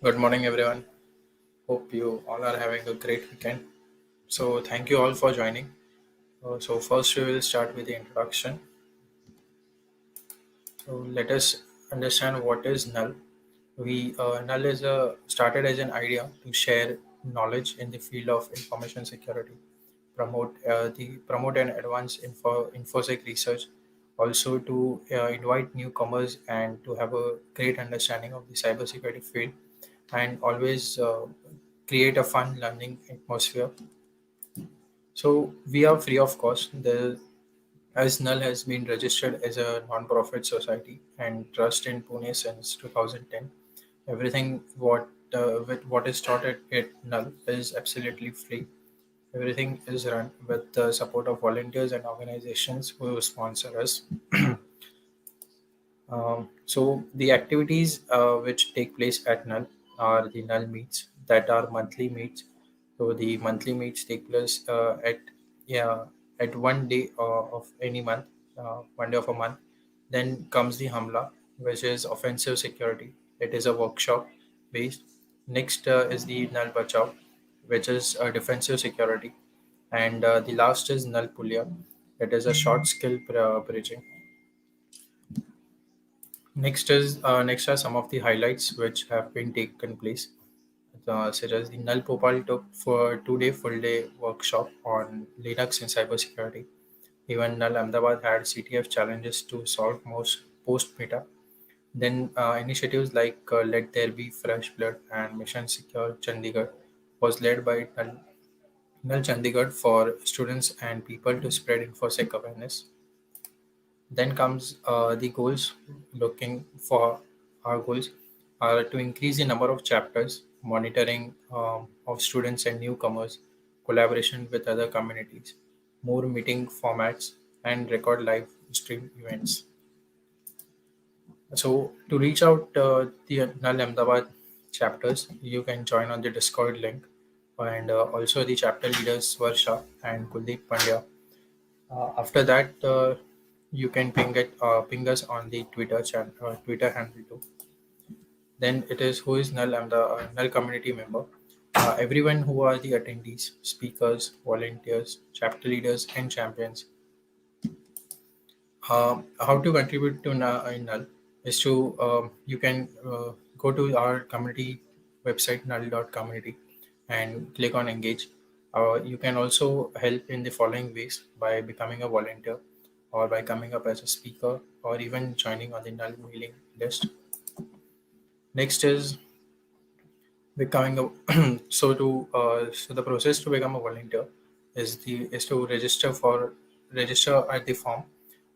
Good morning, everyone. Hope you all are having a great weekend. So, thank you all for joining. First, we will start with the introduction. So, let us understand what is null. Null is started as an idea to share knowledge in the field of information security, promote and advance infosec research, also to invite newcomers and to have a great understanding of the cybersecurity field, and always create a fun learning atmosphere. So we are free of cost. As Null has been registered as a non-profit society and trust in Pune since 2010. Everything with what is taught at Null is absolutely free. Everything is run with the support of volunteers and organizations who sponsor us. So the activities which take place at Null are the Null meets that are monthly meets. So the monthly meets take place yeah at one day of any month, 1 day of a month. Then comes the Hamla, which is offensive security. It is a workshop based. Next is the Null Bachao, which is defensive security, and the last is Null Pulia. It is a short skill bridging. Next are some of the highlights which have been taken place, such as the Null Popal took for 2 day full day workshop on Linux and cybersecurity. Even Null Ahmedabad had CTF challenges to solve most post meta. Then initiatives like Let There Be Fresh Blood and Mission Secure Chandigarh was led by Null Chandigarh for students and people to spread infosec awareness. Then comes the goals. Looking for our goals are to increase the number of chapters, monitoring of students and newcomers, collaboration with other communities, more meeting formats, and record live stream events. So to reach out the Null Ahmedabad chapters, you can join on the Discord link, and also the chapter leaders Swarsha and Kuldeep Pandya. After that, you can ping us on the Twitter handle too. Then it is who is Null. I'm the Null community member. Everyone who are the attendees, speakers, volunteers, chapter leaders, and champions. How to contribute to in Null is to you can go to our community website null.community and click on engage. You can also help in the following ways: by becoming a volunteer, or by coming up as a speaker, or even joining on the Null mailing list. Next is becoming a so the process to become a volunteer is to register at the form,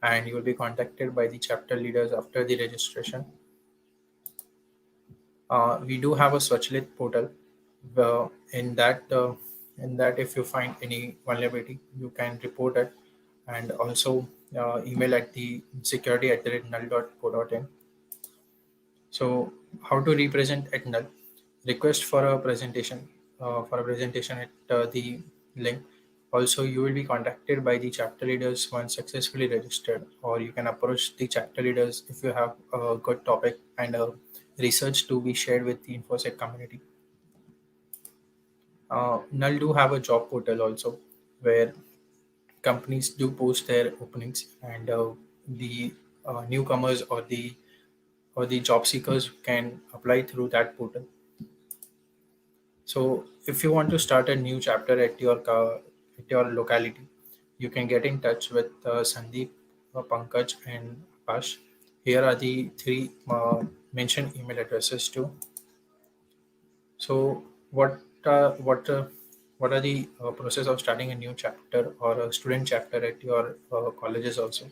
and you will be contacted by the chapter leaders after the registration. We do have a Swachlit portal. uh, in that uh, in that, if you find any vulnerability, you can report it, and also email at the security@null.co.in. So, how to represent at Null? Request for a presentation at the link. Also, you will be contacted by the chapter leaders once successfully registered, or you can approach the chapter leaders if you have a good topic and research to be shared with the InfoSec community. Null do have a job portal also, where companies do post their openings, and the newcomers or the job seekers can apply through that portal. So, if you want to start a new chapter at your locality, you can get in touch with Sandeep, Pankaj, and Ash. Here are the three mentioned email addresses too. So, what are the process of starting a new chapter or a student chapter at your colleges also?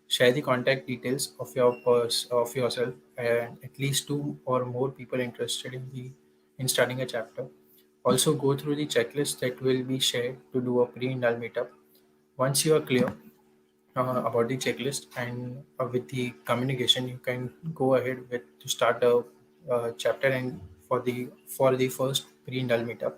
Share the contact details of of yourself and at least two or more people interested in starting a chapter. Also, go through the checklist that will be shared to do a pre-null meetup. Once you are clear about the checklist and with the communication, you can go ahead with to start a chapter and for the first pre-null meetup.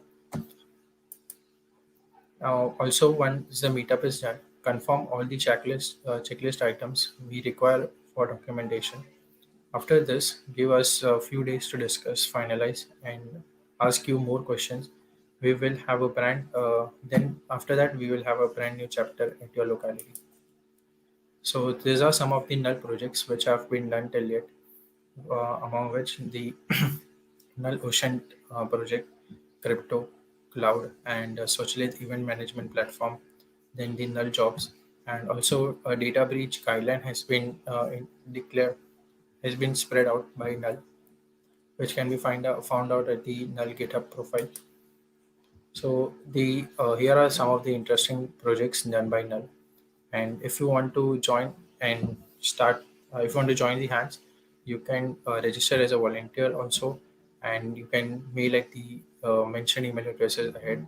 Also, once the meetup is done, confirm all the checklist items we require for documentation. After this, give us a few days to discuss, finalize, and ask you more questions. We will have a then after that, we will have a brand new chapter at your locality. So these are some of the null projects which have been done till yet, among which the Null Ocean project, crypto, cloud, and Swachlit event management platform, then the Null jobs, and also a data breach guideline has been declared, has been spread out by Null, which can be found out at the Null GitHub profile. So the here are some of the interesting projects done by Null. And if you want to join and start, if you want to join the hands, you can register as a volunteer also, and you can mail at the mentioned email addresses ahead.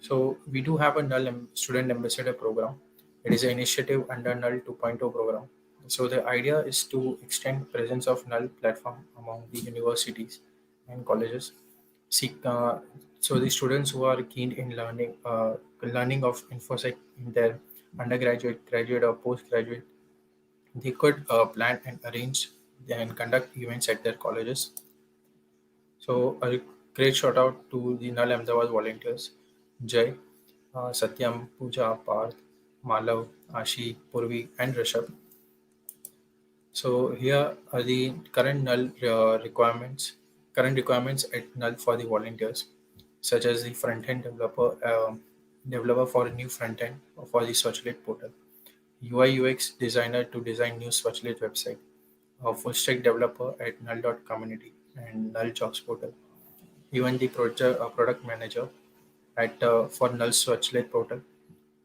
So we do have a student ambassador program. It is an initiative under Null 2.0 program. So the idea is to extend presence of Null platform among the universities and colleges. Seek so the students who are keen in learning of infosec in their undergraduate, graduate, or postgraduate, they could plan and arrange and conduct events at their colleges. So a great shout out to the Null Ahmedabad volunteers, Jay, Satyam, Pooja, Parth, Malav, Ashi, Purvi, and Rishabh. So here are the current requirements at Null for the volunteers, such as the front-end developer for a new front-end for the Swachlit portal, UI UX designer to design new Swachlit website, a full-stack developer at Null.community and Null Jobs portal, even the product manager at for Null Swachlit portal,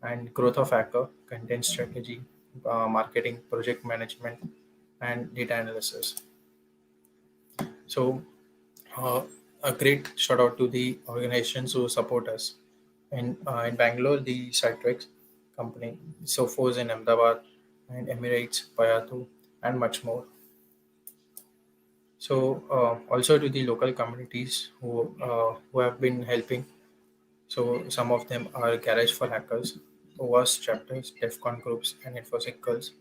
and growth of hacker, content strategy, marketing, project management, and data analysis. So, uh, a great shout out to the organizations who support us. In Bangalore, the Citrix company, Sophos in Amdavad, and Emirates, Payatu, and much more. So, also to the local communities who have been helping. So, some of them are Garage for Hackers, OWASP chapters, DEFCON groups, and InfoSec girls.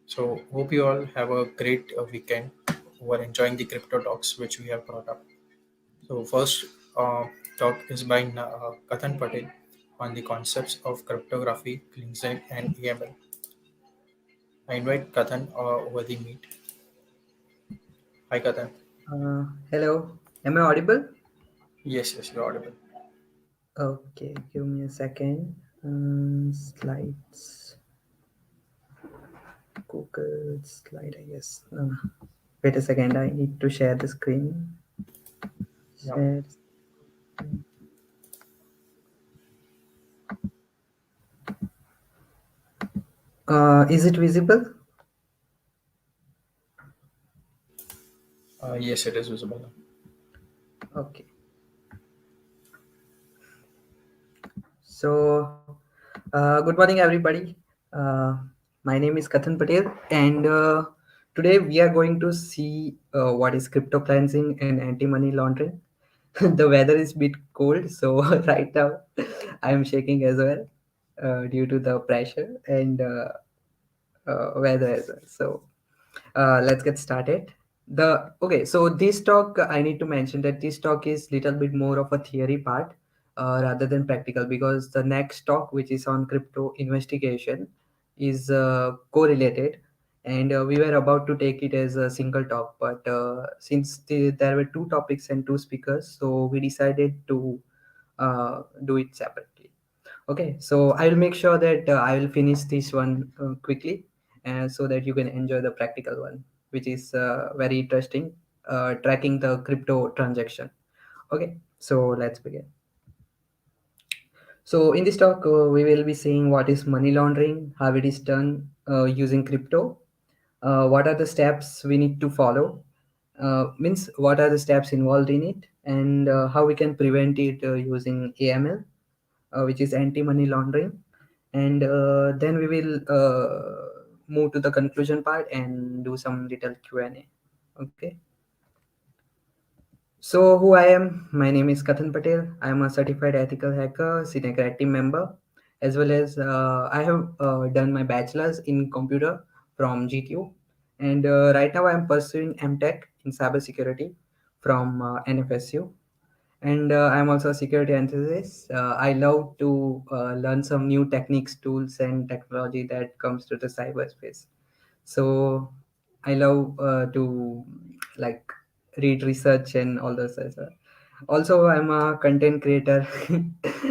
So, hope you all have a great weekend who are enjoying the crypto talks which we have brought up. So, first talk is by Kathan Patel on the concepts of cryptography, cleansing, and EML. I invite Kathan over the meet. Hi, Kathan. Hello, am I audible? Yes, yes, you're audible. Okay, give me a second. Slides, Google slide, I guess. Wait a second, I need to share the screen. Yeah. Share. Is it visible? Yes, it is visible now. Okay. So, good morning, everybody. Uh, my name is Kathan Patel, and today we are going to see what is crypto cleansing and anti-money laundering. The weather is a bit cold, so right now I am shaking as well due to the pressure and weather as well. So let's get started. So this talk, I need to mention that this talk is little bit more of a theory part rather than practical, because the next talk, which is on crypto investigation, is correlated, and we were about to take it as a single talk, but since there were two topics and two speakers, so we decided to do it separately. Okay, so I will make sure that I will finish this one quickly, so that you can enjoy the practical one, which is very interesting, tracking the crypto transaction. Okay, so let's begin. So in this talk, we will be seeing what is money laundering, how it is done using crypto, what are the steps we need to follow, means what are the steps involved in it, and how we can prevent it using AML, which is anti-money laundering, and then we will move to the conclusion part and do some little Q&A. Okay, so who I am, my name is Kathan Patel. I am a certified ethical hacker, senior grad team member, as well as I have done my bachelor's in computer from GTU, And right now I'm pursuing MTech in cybersecurity from NFSU. And I'm also a security enthusiast. I love to learn some new techniques, tools, and technology that comes to the cyberspace. So I love to like read research and all those stuff. Also, I'm a content creator.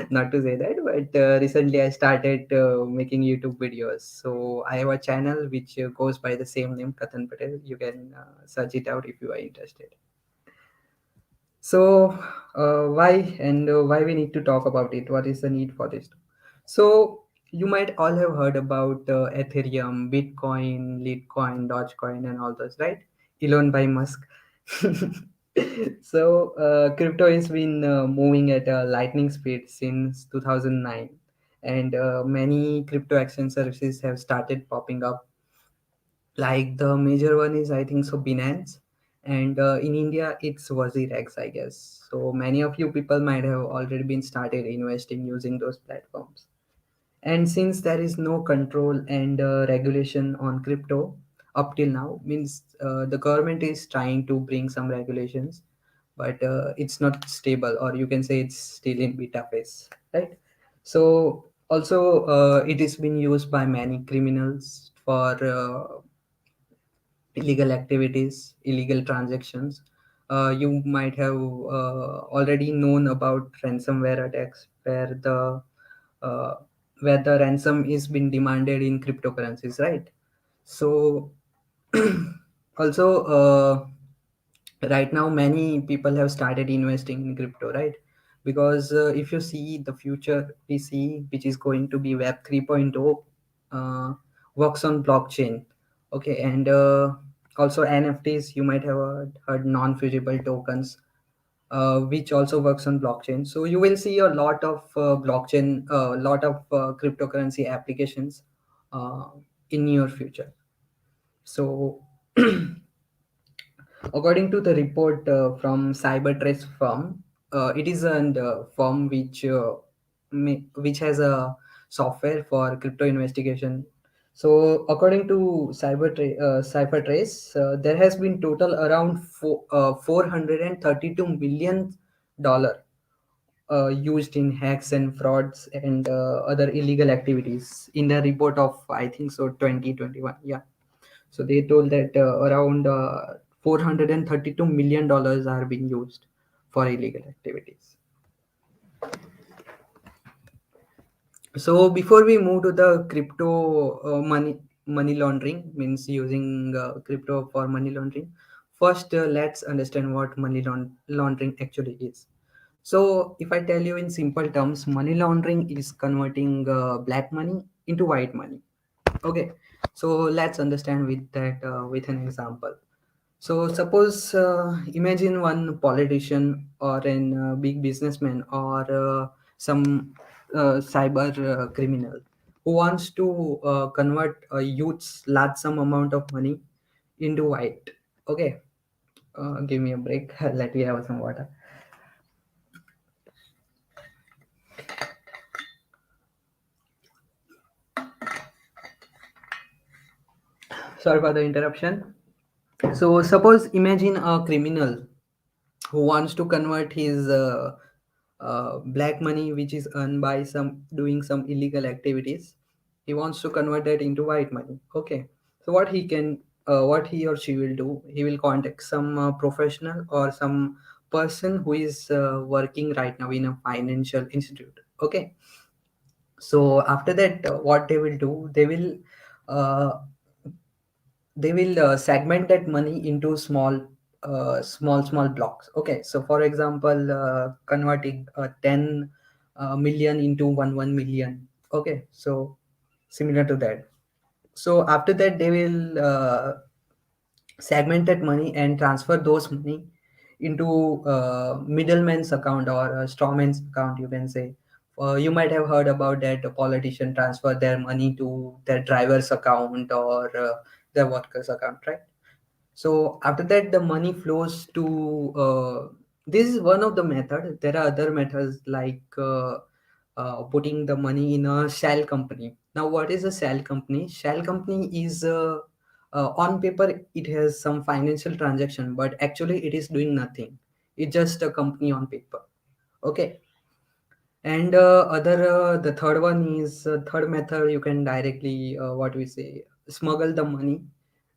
Not to say that, but recently I started making YouTube videos. So I have a channel which goes by the same name, Kathan Patel. You can search it out if you are interested. So, why we need to talk about it? What is the need for this? So, you might all have heard about Ethereum, Bitcoin, Litecoin, Dogecoin, and all those, right? Elon by Musk. So, crypto has been moving at a lightning speed since 2009, and many crypto exchange services have started popping up, like the major one is I think so Binance, and in India it's WazirX, I guess. So many of you people might have already been started investing using those platforms. And since there is no control and regulation on crypto up till now, means the government is trying to bring some regulations, but it's not stable, or you can say it's still in beta phase, right? So also it is being used by many criminals for illegal activities, illegal transactions. You might have already known about ransomware attacks, uh, where the ransom is being demanded in cryptocurrencies, right? So also right now many people have started investing in crypto, right? Because if you see the future we see, which is going to be web 3.0, works on blockchain. Okay, and also NFTs, you might have heard non-fungible tokens, which also works on blockchain. So you will see a lot of blockchain, a lot of cryptocurrency applications uh, in your future. So according to the report from Cybertrace firm, it is a firm which has a software for crypto investigation. So according to Cybertrace, there has been total around 432 million dollar used in hacks and frauds and other illegal activities in the report of I think so 2021. Yeah, so they told that around $432 million are being used for illegal activities. So before we move to the crypto money laundering, means using crypto for money laundering, first let's understand what laundering actually is. So if I tell you in simple terms, money laundering is converting black money into white money. Okay, so let's understand with that with an example. So suppose imagine one politician or an big businessman or some cyber criminal who wants to convert a youth's large sum amount of money into white. Okay, give me a break. Let me have some water. Sorry for the interruption. So suppose imagine a criminal who wants to convert his black money which is earned by some doing some illegal activities. He wants to convert that into white money. Okay, so what he or she will do, he will contact some professional or some person who is working right now in a financial institute. Okay, so after that what they will do, uh, they will segment that money into small blocks. Okay, so for example converting 10 million into 1 million. Okay, so similar to that. So after that they will segment that money and transfer those money into middleman's account or a strawman's account, you can say. You might have heard about that a politician transfer their money to their driver's account or their worker's account, right? So after that the money flows to this is one of the method. There are other methods like putting the money in a shell company. Now what is a shell company? Shell company is On paper it has some financial transaction, but actually it is doing nothing. It's just a company on paper. Okay. And the third one is third method. You can directly what we say, smuggle the money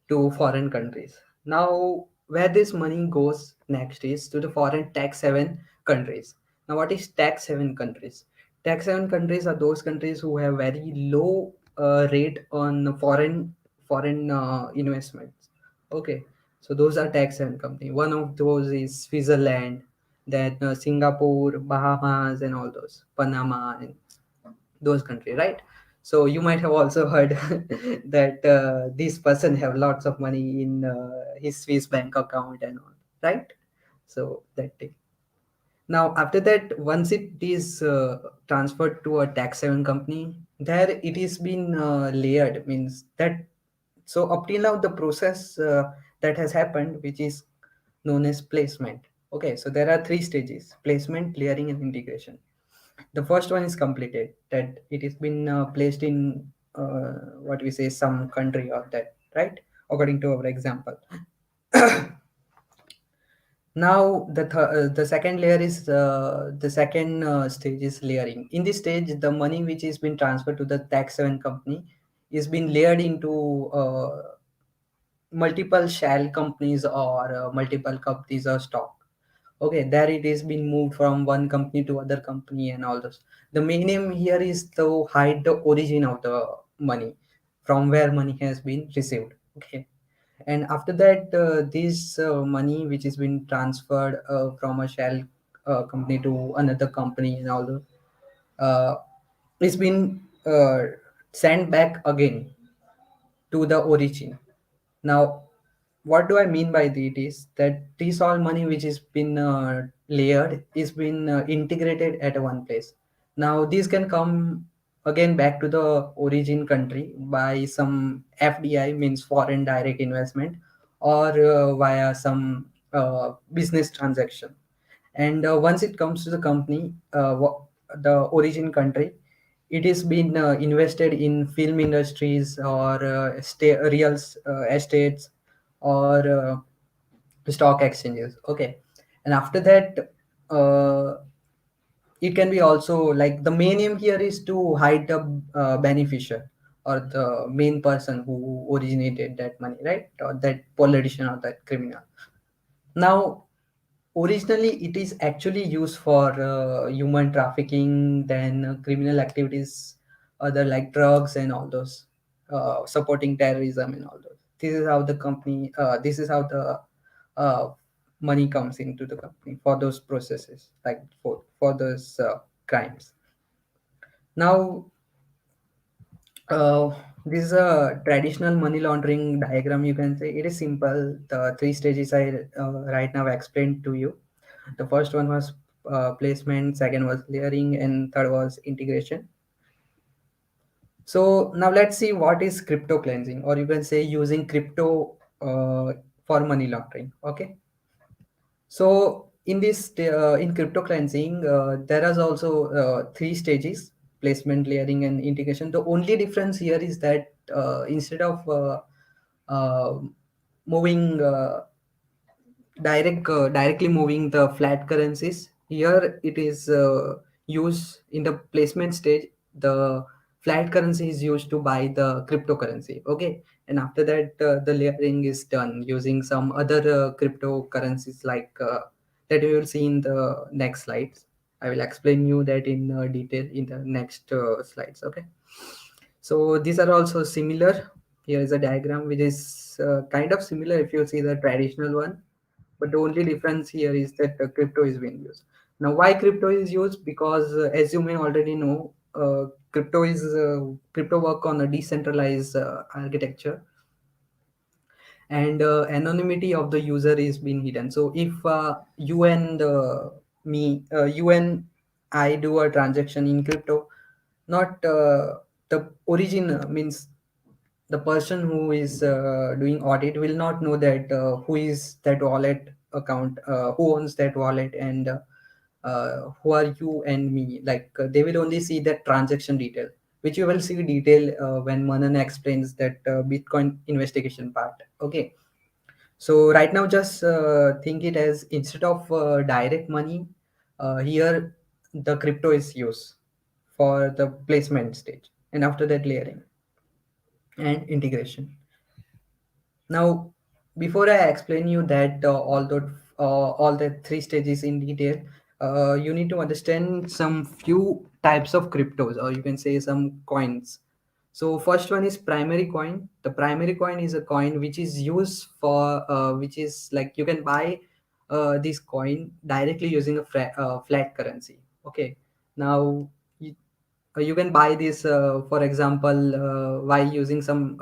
to foreign countries. Now, where this money goes next is to the foreign tax haven countries. Now, what is tax haven countries? Tax haven countries are those countries who have very low rate on foreign investments. Okay, so those are tax haven company. One of those is Switzerland, then Singapore, Bahamas, and all those, Panama, and those countries, right? So you might have also heard that this person have lots of money in his Swiss bank account and all, right? So that thing. Now after that, once it is transferred to a tax haven company, there it is been layered, means that. So up till now the process that has happened, which is known as placement. Okay, so there are three stages: placement, layering, and integration. The first one is completed, that it has been placed in what we say, some country or that, right, according to our example. Now the second layer is the second stage is layering. In this stage, the money which is been transferred to the tax haven company is being layered into multiple shell companies or multiple companies or stock. Okay, there it is been moved from one company to other company and all this. The main aim here is to hide the origin of the money, from where money has been received. Okay, and after that this money which is been transferred from a shell company to another company and all the uh, it's been sent back again to the origin. Now, what do I mean by that is that this all money which is been layered is been integrated at one place. Now, these can come again back to the origin country by some FDI, means foreign direct investment, or via some business transaction. And once it comes to the company, the origin country, it is been invested in film industries or real estates or stock exchanges. Okay, and after that uh, it can be also, like, the main aim here is to hide the beneficiary or the main person who originated that money, right, or that politician or that criminal. Now, originally it is actually used for human trafficking, then criminal activities, other like drugs and all those, supporting terrorism and all those. This is how the company, this is how the uh, money comes into the company for those processes, like for those crimes. Now, uh, this is a traditional money laundering diagram, you can say. It is simple. The three stages I right now explained to you. The first one was placement, second was layering, and third was integration. So now let's see what is crypto cleansing, or you can say using crypto for money laundering. Okay. So in in crypto cleansing, there is also three stages: placement, layering, and integration. The only difference here is that instead of uh, moving directly moving the flat currencies, here it is used in the placement stage. The flat currency is used to buy the cryptocurrency. Okay, and after that the layering is done using some other cryptocurrencies, like that we will see in the next slides. I will explain you that in detail in the next slides. Okay, so these are also similar. Here is a diagram which is kind of similar if you see the traditional one, but the only difference here is that crypto is being used. Now, why crypto is used? Because as you may already know, crypto work on a decentralized architecture, and anonymity of the user is being hidden. So if you and you and I do a transaction in crypto, not the origin, means the person who is doing audit will not know that who is that wallet account, who owns that wallet, and who are you and me. Like they will only see that transaction detail, which you will see detail when Manan explains that Bitcoin investigation part. Okay, so right now just think it as instead of direct money, here the crypto is used for the placement stage, and after that layering and integration. Now, before I explain you that all the three stages in detail, you need to understand some few types of cryptos, or you can say some coins. So first one is primary coin. The primary coin is a coin which is used for which is like you can buy this coin directly using a flat currency. Okay, now you, you can buy this for example by using some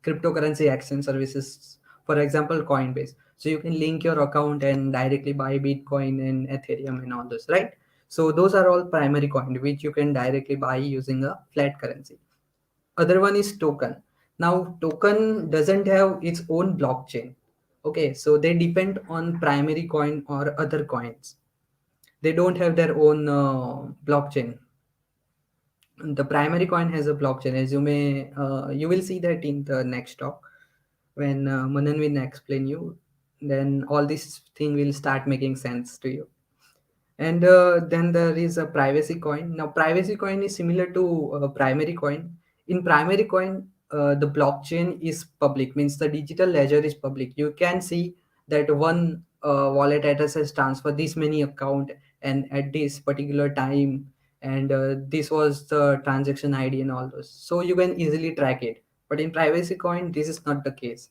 cryptocurrency exchange services, for example Coinbase. So you can link your account and directly buy Bitcoin and Ethereum and all those, right? So those are all primary coin which you can directly buy using a flat currency. Other one is token. Now token doesn't have its own blockchain. Okay, so they depend on primary coin or other coins. They don't have their own blockchain. The primary coin has a blockchain, as you will see that in the next talk when Manan will explain you. Then all this thing will start making sense to you. And then there is a privacy coin. Now privacy coin is similar to primary coin. In primary coin, the blockchain is public, means the digital ledger is public. You can see that one wallet address has transferred this many account and at this particular time, and this was the transaction ID and all those, so you can easily track it. But in privacy coin this is not the case.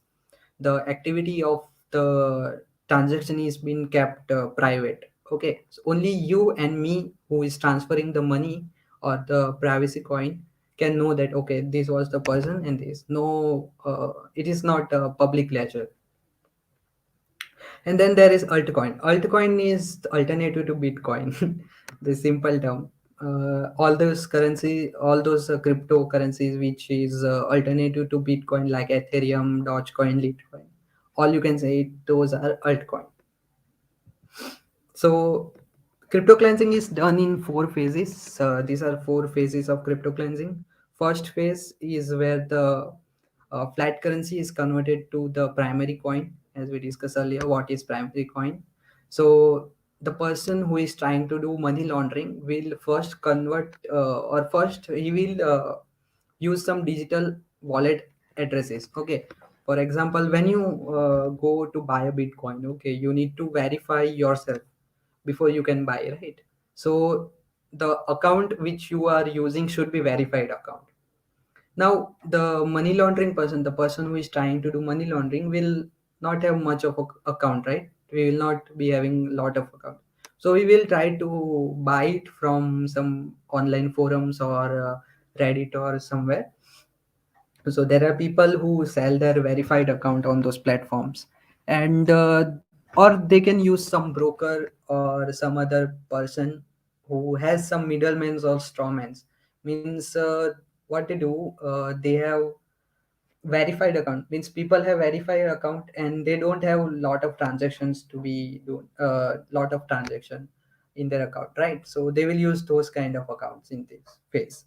The activity of the transaction is being kept private. Okay, so only you and me who is transferring the money or the privacy coin can know that okay, this was the person, and this no it is not a public ledger. And then there is altcoin. Altcoin is the alternative to Bitcoin. The simple term. All those currency, all those cryptocurrencies which is alternative to Bitcoin, like Ethereum, Dogecoin, Litecoin. All you can say those are altcoin. So crypto cleansing is done in four phases. These are four phases of crypto cleansing. First phase is where the flat currency is converted to the primary coin, as we discussed earlier. What is primary coin? So the person who is trying to do money laundering will first convert, or first he will use some digital wallet addresses. Okay, for example, when you go to buy a Bitcoin, okay, you need to verify yourself before you can buy, right? So the account which you are using should be verified account. Now the money laundering person, the person who is trying to do money laundering, will not have much of a account, right? We will not be having lot of account. So we will try to buy it from some online forums or Reddit or somewhere. So there are people who sell their verified account on those platforms, and or they can use some broker or some other person who has some middlemen or strawmans. Means what they do, they have verified account, means people have verified account and they don't have lot of transactions to be do lot of transaction in their account, right? So they will use those kind of accounts in this phase.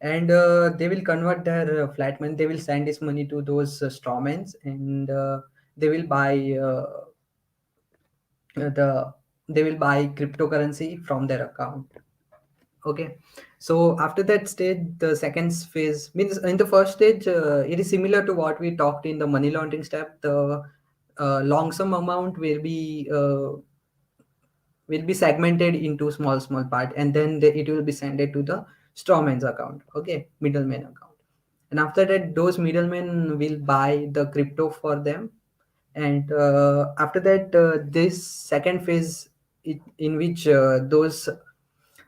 And they will convert their flat money, they will send this money to those strawmans, and they will buy the they will buy cryptocurrency from their account. Okay, so after that stage, the second phase, means in the first stage it is similar to what we talked in the money laundering step. The long sum amount will be segmented into small part, and then it will be sent to the strawman's account. Okay, middleman account. And after that those middlemen will buy the crypto for them. And after that this second phase, in which those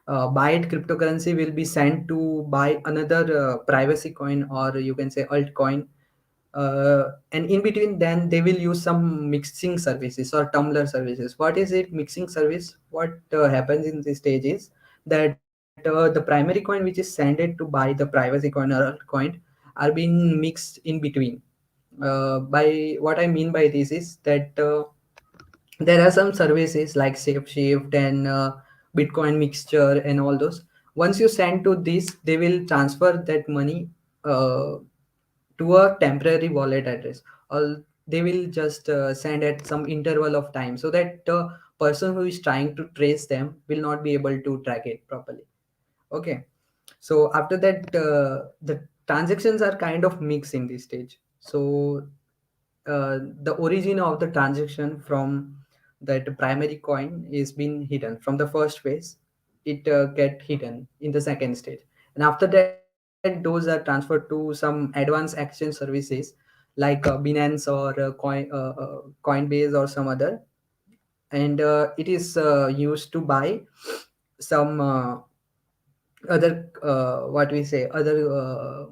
byte cryptocurrency will be sent to buy another privacy coin, or you can say altcoin. And in between then they will use some mixing services or tumbler services. What is it, mixing service? What happens in this stage is that the primary coin which is sent it to buy the privacy coin or altcoin are being mixed in between. By what I mean by this is that there are some services like SafeShift and Bitcoin Mixture and all those. Once you send to this, they will transfer that money uh, to a temporary wallet address, or they will just send at some interval of time, so that the person who is trying to trace them will not be able to track it properly. Okay. So after that, the transactions are kind of mixed in this stage. So the origin of the transaction from that primary coin is been hidden from the first phase. It get hidden in the second stage, and after that those are transferred to some advanced exchange services like Binance or Coinbase or some other, and it is used to buy some other what we say other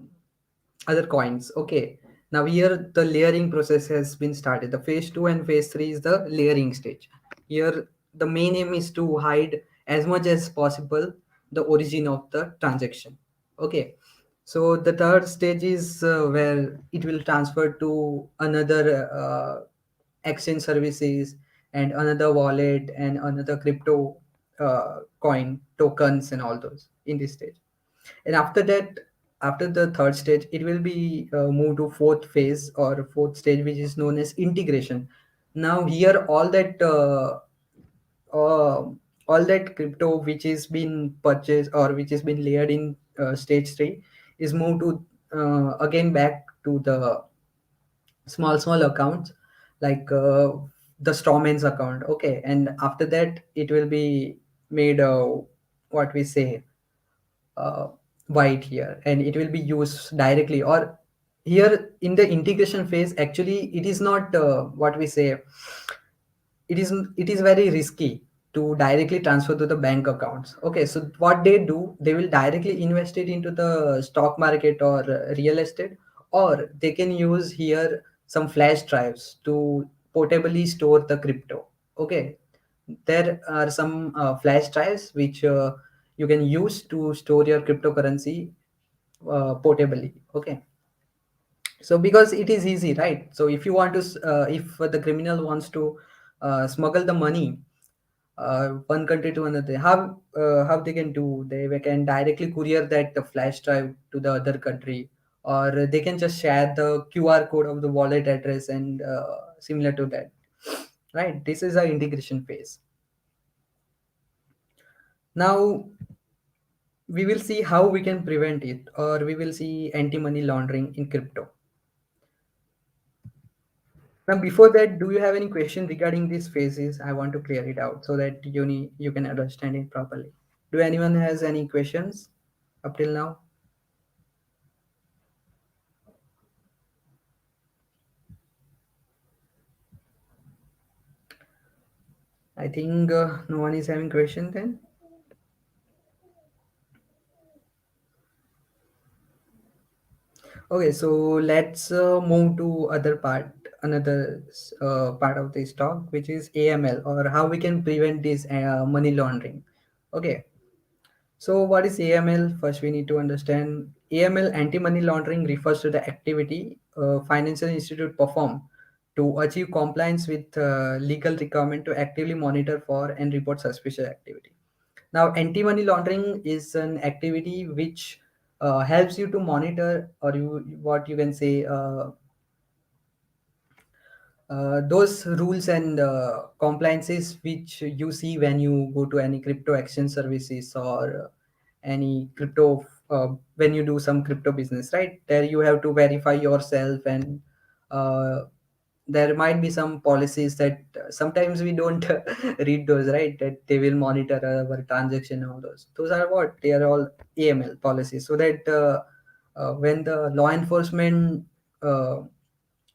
coins. Okay, now here the layering process has been started. The phase 2 and phase 3 is the layering stage. Here the main aim is to hide as much as possible the origin of the transaction. Okay, so the third stage is where it will transfer to another exchange services and another wallet and another crypto coin tokens and all those in this stage. And after that, after the third stage, it will be moved to fourth phase or fourth stage, which is known as integration. Now here uh, all that crypto which is been purchased or which has been layered in stage 3 is moved to again back to the small accounts, like the strawman's account. Okay, and after that it will be made what we say uh, white here, and it will be used directly. Or here in the integration phase, actually it is not what we say, it is very risky to directly transfer to the bank accounts. Okay, so what they do, they will directly invest it into the stock market or real estate, or they can use here some flash drives to portably store the crypto. Okay, there are some flash drives which you can use to store your cryptocurrency portably. Okay, so because it is easy, right? So if you want to if the criminal wants to smuggle the money one country to another, how they can do, they can directly courier that flash drive to the other country, or they can just share the QR code of the wallet address and similar to that, right? This is our integration phase. Now we will see how we can prevent it, or we will see anti-money laundering in crypto. Now, before that, do you have any question regarding these phases? I want to clear it out so that you can understand it properly. Do anyone has any questions up till now? I think no one is having question then. Okay, so let's move to other part, another part of this talk, which is AML, or how we can prevent this money laundering. Okay, so what is AML? First, we need to understand AML, anti-money laundering, refers to the activity financial institute perform to achieve compliance with legal requirement to actively monitor for and report suspicious activity. Now, anti-money laundering is an activity which helps you to monitor, or what you can say, those rules and compliances which you see when you go to any crypto exchange services or any crypto when you do some crypto business, right? There you have to verify yourself, and uh, there might be some policies that sometimes we don't read those, right? That they will monitor our transaction and all those are what they are all AML policies, so that when the law enforcement uh,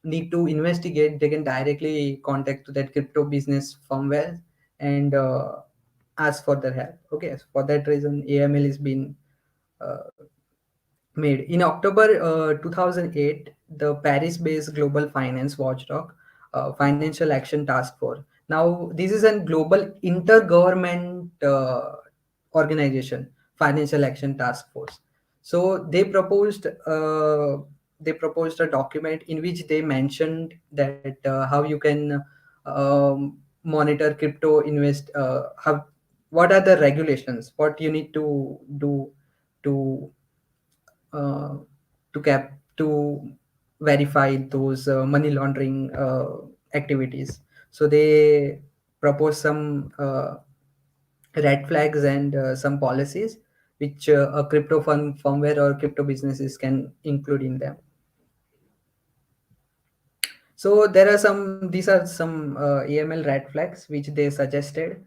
need to investigate, they can directly contact to that crypto business firmware and ask for their help. Okay, so for that reason AML is been uh, made. In October 2008, the Paris-based global finance watchdog, Financial Action Task Force. Now, this is a global intergovernment organization, Financial Action Task Force. So they proposed a document in which they mentioned that how you can monitor crypto invest how what are the regulations, what you need to do to uh, to verify those money laundering activities. So they propose some red flags and some policies which a firmware or crypto businesses can include in them. So there are some, these are some AML red flags which they suggested.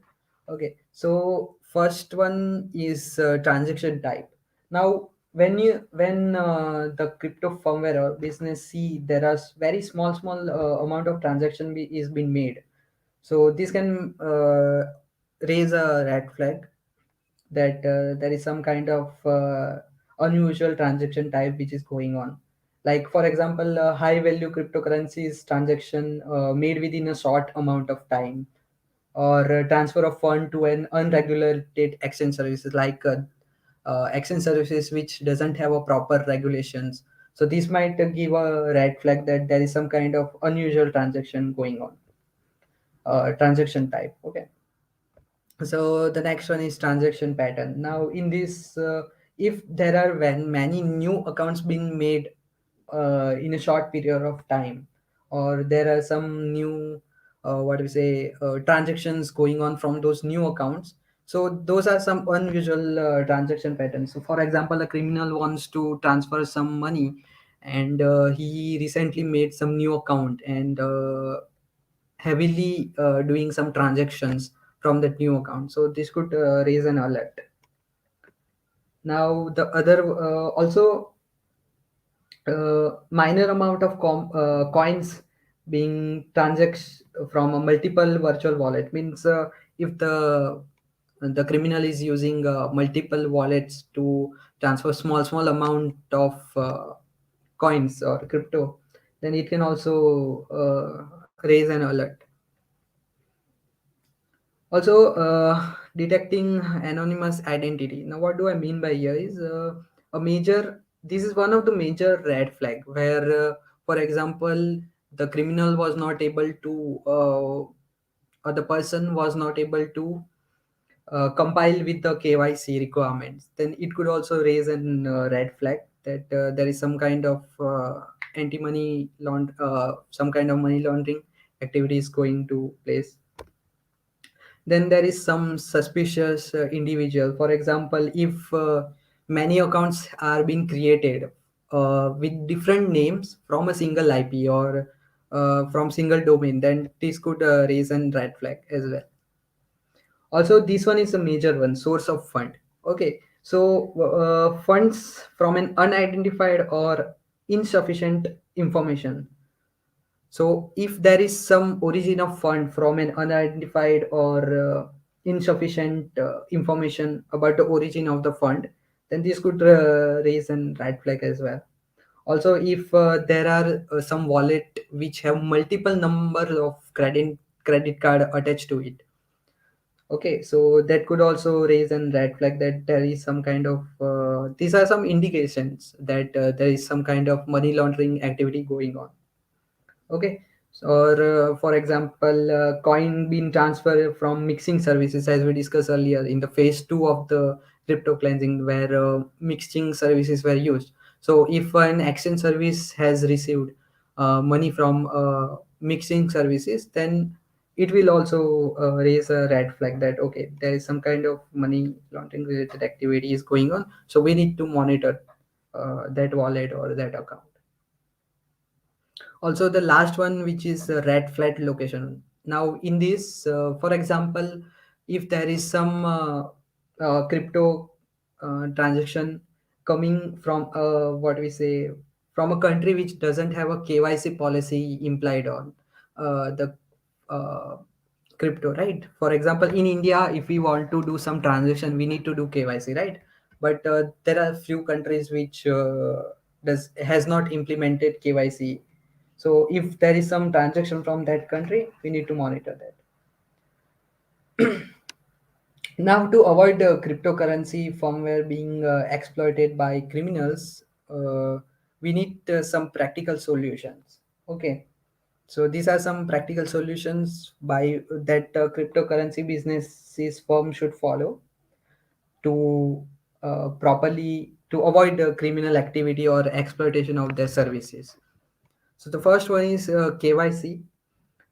Okay, so first one is transaction type. Now, when the crypto firmware or business see there are very small amount of transaction is being made, so this can raise a red flag that there is some kind of unusual transaction type which is going on. Like for example, high value cryptocurrencies transaction made within a short amount of time, or transfer of fund to an unregulated exchange services, like exchange services which doesn't have a proper regulations. So this might give a red flag that there is some kind of unusual transaction going on, transaction type. Okay, so the next one is transaction pattern. Now in this, if there are when many new accounts being made in a short period of time, or there are some new what do we say transactions going on from those new accounts, so those are some unusual transaction patterns. So for example, a criminal wants to transfer some money, and he recently made some new account and heavily doing some transactions from that new account, so this could raise an alert. Now the other also minor amount of coins being transacts from a multiple virtual wallet means, if the criminal is using multiple wallets to transfer small amount of coins or crypto, then it can also raise an alert. Also, detecting anonymous identity. Now, what do I mean by here is a major. This is one of the major red flag where, for example, the criminal was not able to, or the person was not able to compile with the KYC requirements. Then it could also raise an red flag that there is some kind of anti-money some kind of money laundering activities going to place. Then there is some suspicious individual. For example, if many accounts are being created with different names from a single IP, or from single domain, then this could raise a red flag as well. Also, this one is a major one, source of fund. Okay, so funds from an unidentified or insufficient information. So if there is some origin of fund from an unidentified or insufficient information about the origin of the fund, then this could raise a red flag as well. Also, if there are some wallet which have multiple number of credit card attached to it, okay, so that could also raise a red flag that there is some kind of these are some indications that there is some kind of money laundering activity going on. Okay, so, or for example, coin being transferred from mixing services, as we discussed earlier in the phase 2 of the crypto cleansing, where mixing services were used. So if an exchange service has received money from mixing services, then it will also raise a red flag that okay, there is some kind of money laundering related activity is going on, so we need to monitor that wallet or that account. Also the last one, which is red flag location. Now in this, for example, if there is some crypto transaction coming from what we say, from a country which doesn't have a KYC policy implied on the uh, crypto, right? For example, in India, if we want to do some transaction, we need to do KYC, right? But there are few countries which does has not implemented KYC. So if there is some transaction from that country, we need to monitor that. Now, to avoid cryptocurrency firmware being exploited by criminals, we need some practical solutions. Okay, So these are some practical solutions by that cryptocurrency businesses firm should follow to properly to avoid criminal activity or exploitation of their services. So the first one is KYC.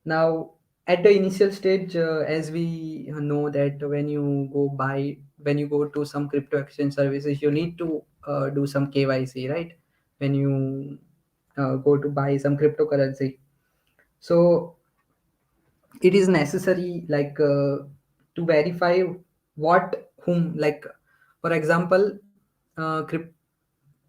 Now, at the initial stage, as we know that when you go to some crypto exchange services, you need to do some KYC, right? When you go to buy some cryptocurrency. So it is necessary to verify what whom like for example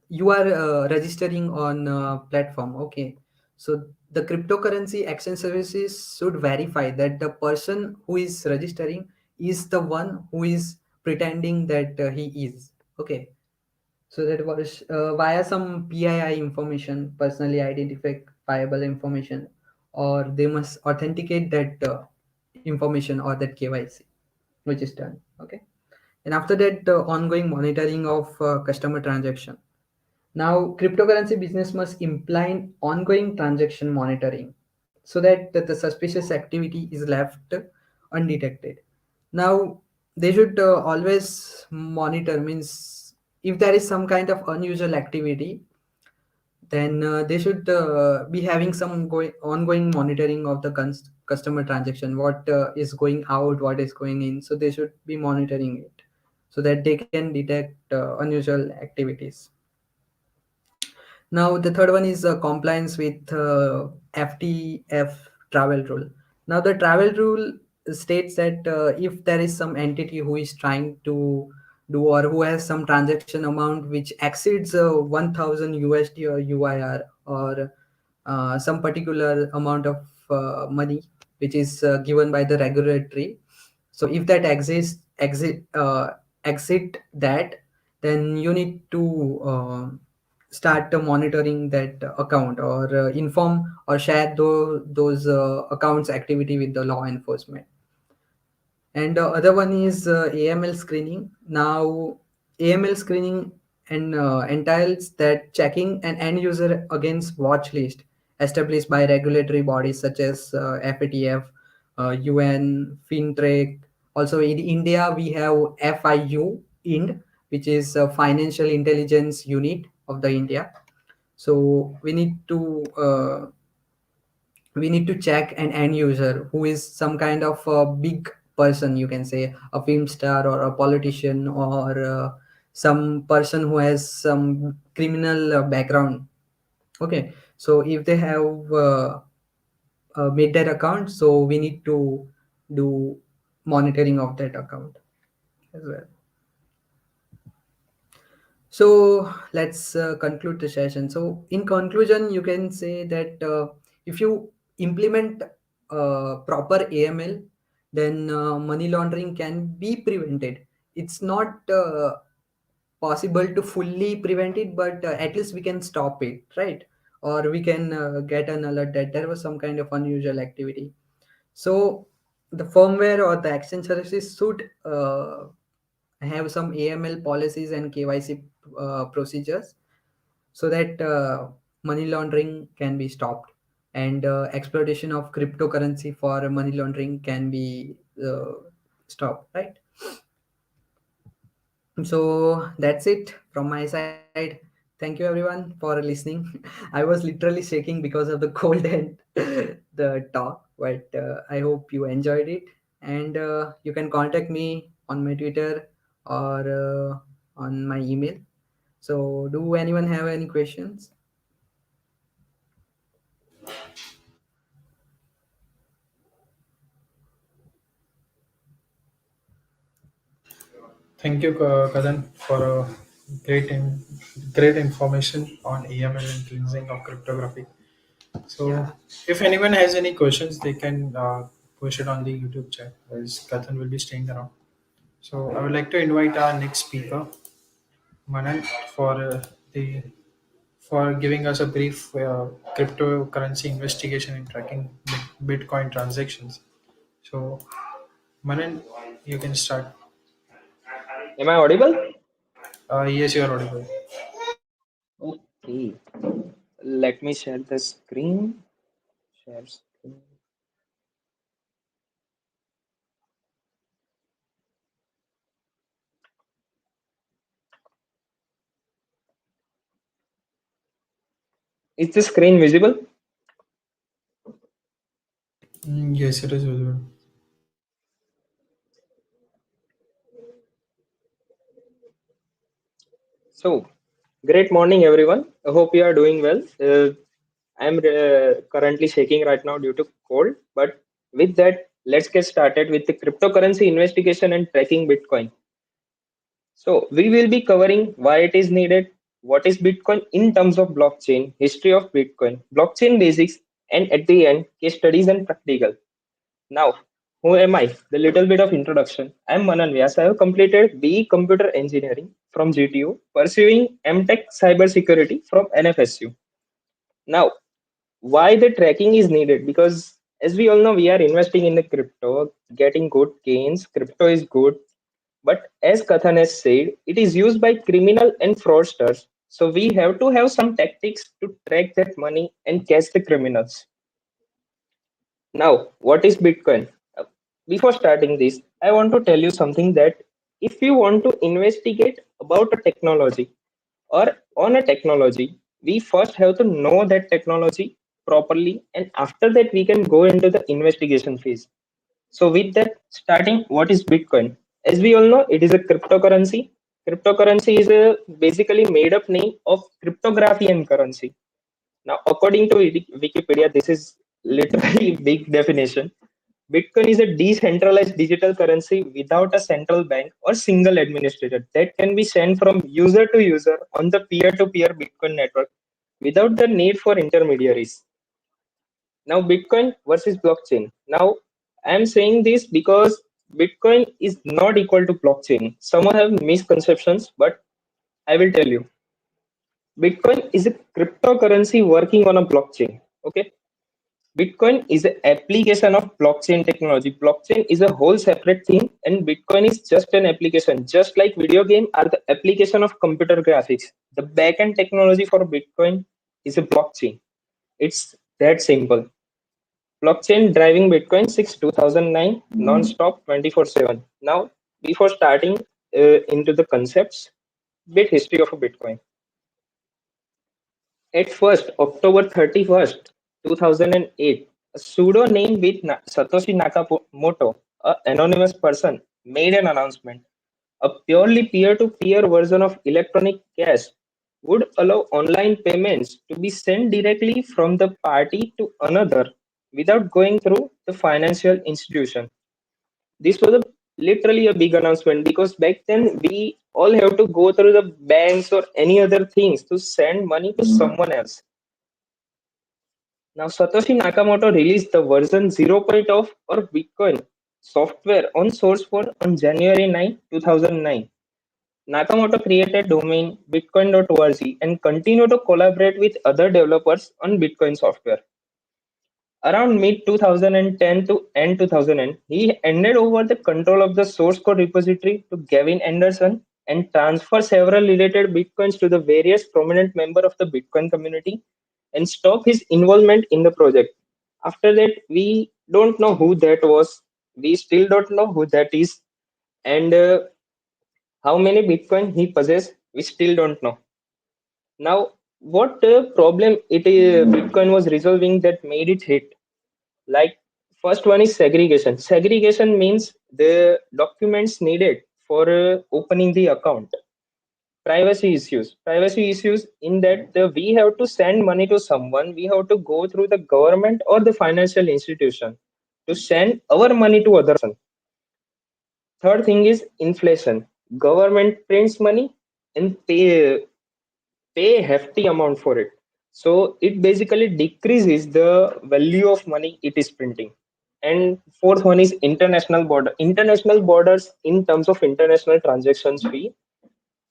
you are registering on platform, okay? So the cryptocurrency exchange services should verify that the person who is registering is the one who is pretending that he is, okay? So that was via some PII information, personally identifiable information, or they must authenticate that information or that KYC, which is done. Okay, and after that, ongoing monitoring of customer transaction. Now, cryptocurrency business must imply ongoing transaction monitoring so that the suspicious activity is left undetected. Now, they should always monitor, means if there is some kind of unusual activity, then they should be having some ongoing monitoring of the customer transaction, what is going out, what is going in. So they should be monitoring it so that they can detect unusual activities. Now, the third one is compliance with FTF travel rule. Now, the travel rule states that if there is some entity who is trying to do or who has some transaction amount which exceeds 1000 USD or UIR or some particular amount of money which is given by the regulatory. So if that exit that, then you need to start monitoring that account or inform or share those accounts activity with the law enforcement. And the other one is AML screening. Now, AML screening entails that checking an end user against watch list established by regulatory bodies such as FATF, UN, FinTrack. Also in India, we have FIU, IND, which is Financial Intelligence Unit of the India. So we need to check an end user who is some kind of a big person, you can say a film star or a politician or some person who has some criminal background, okay? So if they have made that account, so we need to do monitoring of that account as well. So let's conclude the session. So in conclusion, you can say that if you implement proper AML, then money laundering can be prevented. It's not possible to fully prevent it, but at least we can stop it, right? Or we can get an alert that there was some kind of unusual activity. So the firmware or the exchange services should have some AML policies and KYC procedures so that money laundering can be stopped and exploitation of cryptocurrency for money laundering can be stopped, right? So that's it from my side. Thank you everyone for listening. I was literally shaking because of the cold and the talk, but I hope you enjoyed it. And you can contact me on my Twitter or on my email. So, do anyone have any questions? Thank you, Kadan, for a great great information on EML and cleansing of cryptography. So, Yeah. if anyone has any questions, they can push it on the YouTube chat, as Kadan will be staying around. So, I would like to invite our next speaker, Manan, for the for giving us a brief cryptocurrency investigation and tracking Bitcoin transactions. So, Manan, you can start. Am I audible? Yes, you are audible. Okay. Let me share the screen. share screen. Is the screen visible? Yes, it is visible. So, great morning, everyone. I hope you are doing well. I'm currently shaking right now due to cold, but with that, let's get started with the cryptocurrency investigation and tracking Bitcoin. So, we will be covering why it is needed, what is Bitcoin in terms of blockchain, history of Bitcoin, blockchain basics, and at the end, case studies and practical. Now, who am I? The little bit of introduction. I'm Manan Vyas. I have completed BE Computer Engineering from GTU, pursuing MTech Cybersecurity from NFSU. Now, why the tracking is needed? Because as we all know, we are investing in the crypto, getting good gains. Crypto is good, but as Kathan has said, it is used by criminal and fraudsters. So we have to have some tactics to track that money and catch the criminals. Now, what is Bitcoin? Before starting this, I want to tell you something that if you want to investigate about a technology or on a technology, we first have to know that technology properly, and after that, we can go into the investigation phase. So, with that, starting, what is Bitcoin? As we all know, it is a cryptocurrency. Cryptocurrency is a basically made up name of cryptography and currency. Now, according to Wikipedia, this is literally big definition. Bitcoin is a decentralized digital currency without a central bank or single administrator that can be sent from user to user on the peer-to-peer Bitcoin network without the need for intermediaries. Now, Bitcoin versus blockchain. Now, I'm saying this because Bitcoin is not equal to blockchain. Some have misconceptions, but I will tell you. Bitcoin is a cryptocurrency working on a blockchain. Okay. Bitcoin is an application of blockchain technology. Blockchain is a whole separate thing, and Bitcoin is just an application. Just like video game are the application of computer graphics. The backend technology for Bitcoin is a blockchain. It's that simple. Blockchain driving Bitcoin since 2009, non-stop 24/7. Now, before starting into the concepts, bit history of a Bitcoin. At first, October 31st, 2008, a pseudo name with Satoshi Nakamoto, an anonymous person, made an announcement. A purely peer-to-peer version of electronic cash would allow online payments to be sent directly from the party to another without going through the financial institution. This was literally a big announcement because back then we all have to go through the banks or any other things to send money to someone else. Now, Satoshi Nakamoto released the version 0.0 or Bitcoin software on SourceForge on January 9, 2009. Nakamoto created domain bitcoin.org and continued to collaborate with other developers on Bitcoin software. Around mid 2010 to end 2000, he handed over the control of the source code repository to Gavin Anderson and transferred several related Bitcoins to the various prominent members of the Bitcoin community and stopped his involvement in the project. After that, we don't know who that was. We still don't know who that is. And how many Bitcoin he possessed, we still don't know. Now, what problem Bitcoin was resolving that made it hit? Like, first one is segregation. Segregation means the documents needed for opening the account. Privacy issues in that we have to send money to someone, we have to go through the government or the financial institution to send our money to other person. Third thing is inflation. Government prints money and pay hefty amount for it, so it basically decreases the value of money it is printing. And fourth one is international borders. In terms of international transactions fee,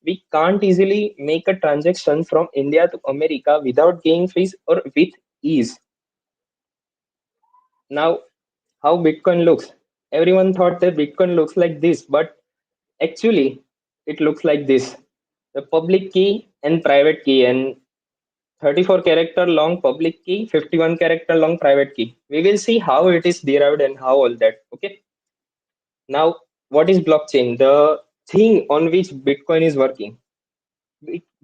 we can't easily make a transaction from India to America without paying fees or with ease. Now, how Bitcoin looks. Everyone thought that Bitcoin looks like this, but actually it looks like this. The public key and private key. And 34 character long public key, 51 character long private key. We will see how it is derived and how all that. Okay. Now, what is blockchain? The thing on which Bitcoin is working.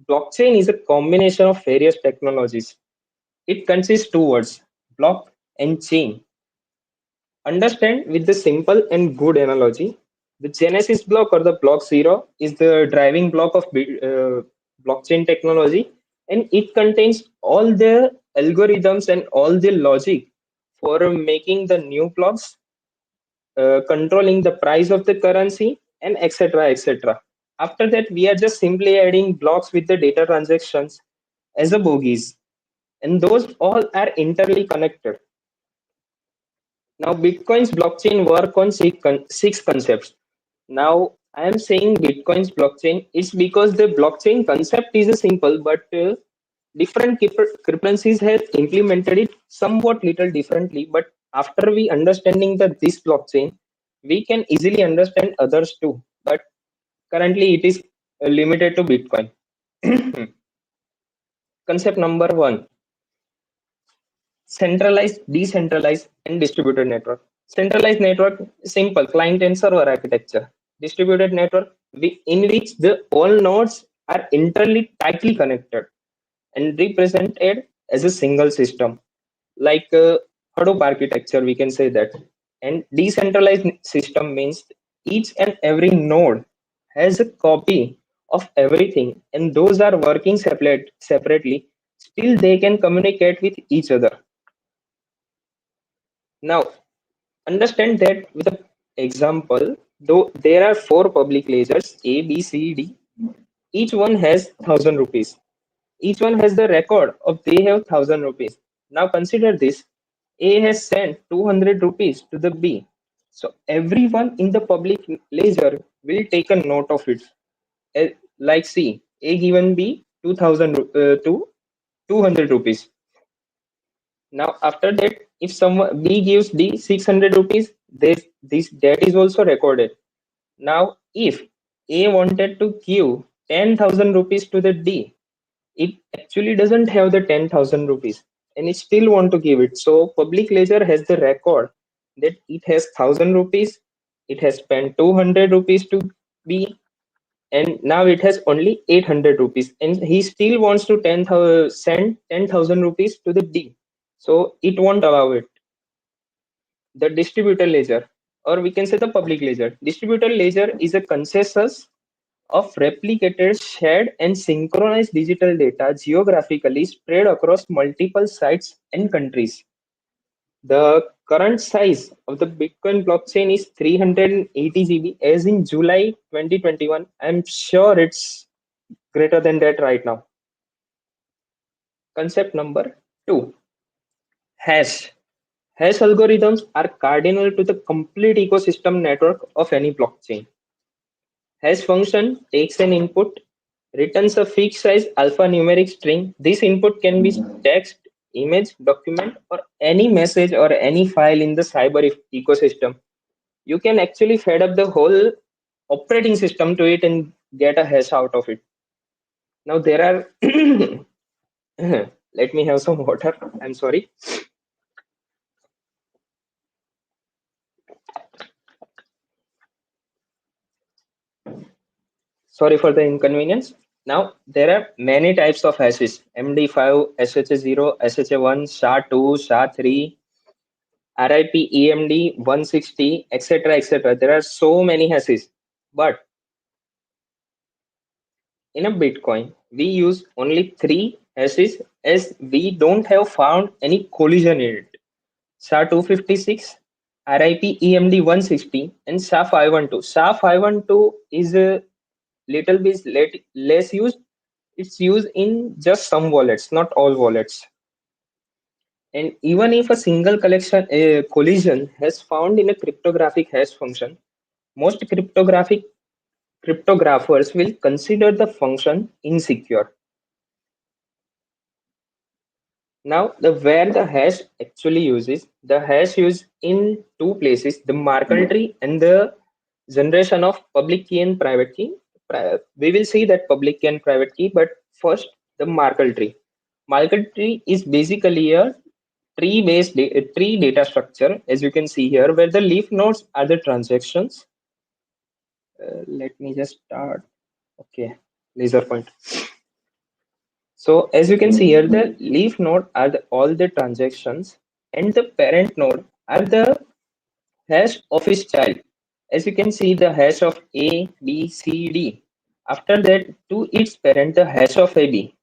Blockchain is a combination of various technologies. It consists two words, block and chain. Understand with the simple and good analogy. The Genesis block or the block zero is the driving block of blockchain technology, and it contains all the algorithms and all the logic for making the new blocks, controlling the price of the currency, and etc. etc. After that, we are just simply adding blocks with the data transactions as a bogies, and those all are internally connected. Now, Bitcoin's blockchain work on six concepts. Now, I am saying Bitcoin's blockchain. It's because the blockchain concept is a simple, but different cryptocurrencies have implemented it somewhat little differently. But after we understanding this blockchain, we can easily understand others too. But currently, it is limited to Bitcoin. Concept number one: centralized, decentralized, and distributed network. Centralized network, simple client and server architecture. Distributed network, in which the all nodes are internally tightly connected and represented as a single system, like Hadoop architecture, we can say that. And decentralized system means each and every node has a copy of everything, and those are working separately. Still, they can communicate with each other. Now, understand that with an example, though there are four public ledgers A, B, C, D, each one has 1,000 rupees. Each one has the record of they have 1,000 rupees. Now consider this: A has sent 200 rupees to the B. So everyone in the public ledger will take a note of it. Like C, A given B 2,000 to 200 rupees. Now, after that, if someone B gives D 600 rupees, this that is also recorded. Now, if A wanted to give 10,000 rupees to the D, it actually doesn't have the 10,000 rupees, and it still want to give it. So, public ledger has the record that it has 1,000 rupees, it has spent 200 rupees to B, and now it has only 800 rupees, and he still wants to send 10,000 rupees to the D. So it won't allow it. The distributed ledger, or we can say the public ledger. Distributed ledger is a consensus of replicated, shared, and synchronized digital data geographically spread across multiple sites and countries. The current size of the Bitcoin blockchain is 380 GB as in July 2021. I'm sure it's greater than that right now. Concept number two: hash. Hash algorithms are cardinal to the complete ecosystem network of any blockchain. Hash function takes an input, returns a fixed size alphanumeric string. This input can be text, image, document, or any message or any file in the cyber ecosystem. You can actually fed up the whole operating system to it and get a hash out of it. Now there are let me have some water. I'm sorry. Sorry for the inconvenience. Now, there are many types of hashes: MD5, SHA0, SHA1, SHA2, SHA3, RIP, EMD, 160, etc. etc. There are so many hashes. But in a Bitcoin, we use only three hashes as we don't have found any collision in it. SHA256, RIP, EMD 160, and SHA512. SHA512 is a little bit less used. It's used in just some wallets, not all wallets. And even if a single collision has found in a cryptographic hash function, most cryptographers will consider the function insecure. Now, where the hash actually uses, the hash used in two places: the Merkle tree and the generation of public key and private key. We will see that public key and private key, but first the Merkle tree. Marker tree is basically a tree data structure, as you can see here, where the leaf nodes are the transactions. Let me just start. Okay, laser point. So as you can see here, the leaf node are all the transactions, and the parent node are the hash of its child. As you can see, the hash of A, B, C, D. After that, to its parent, the hash of AB,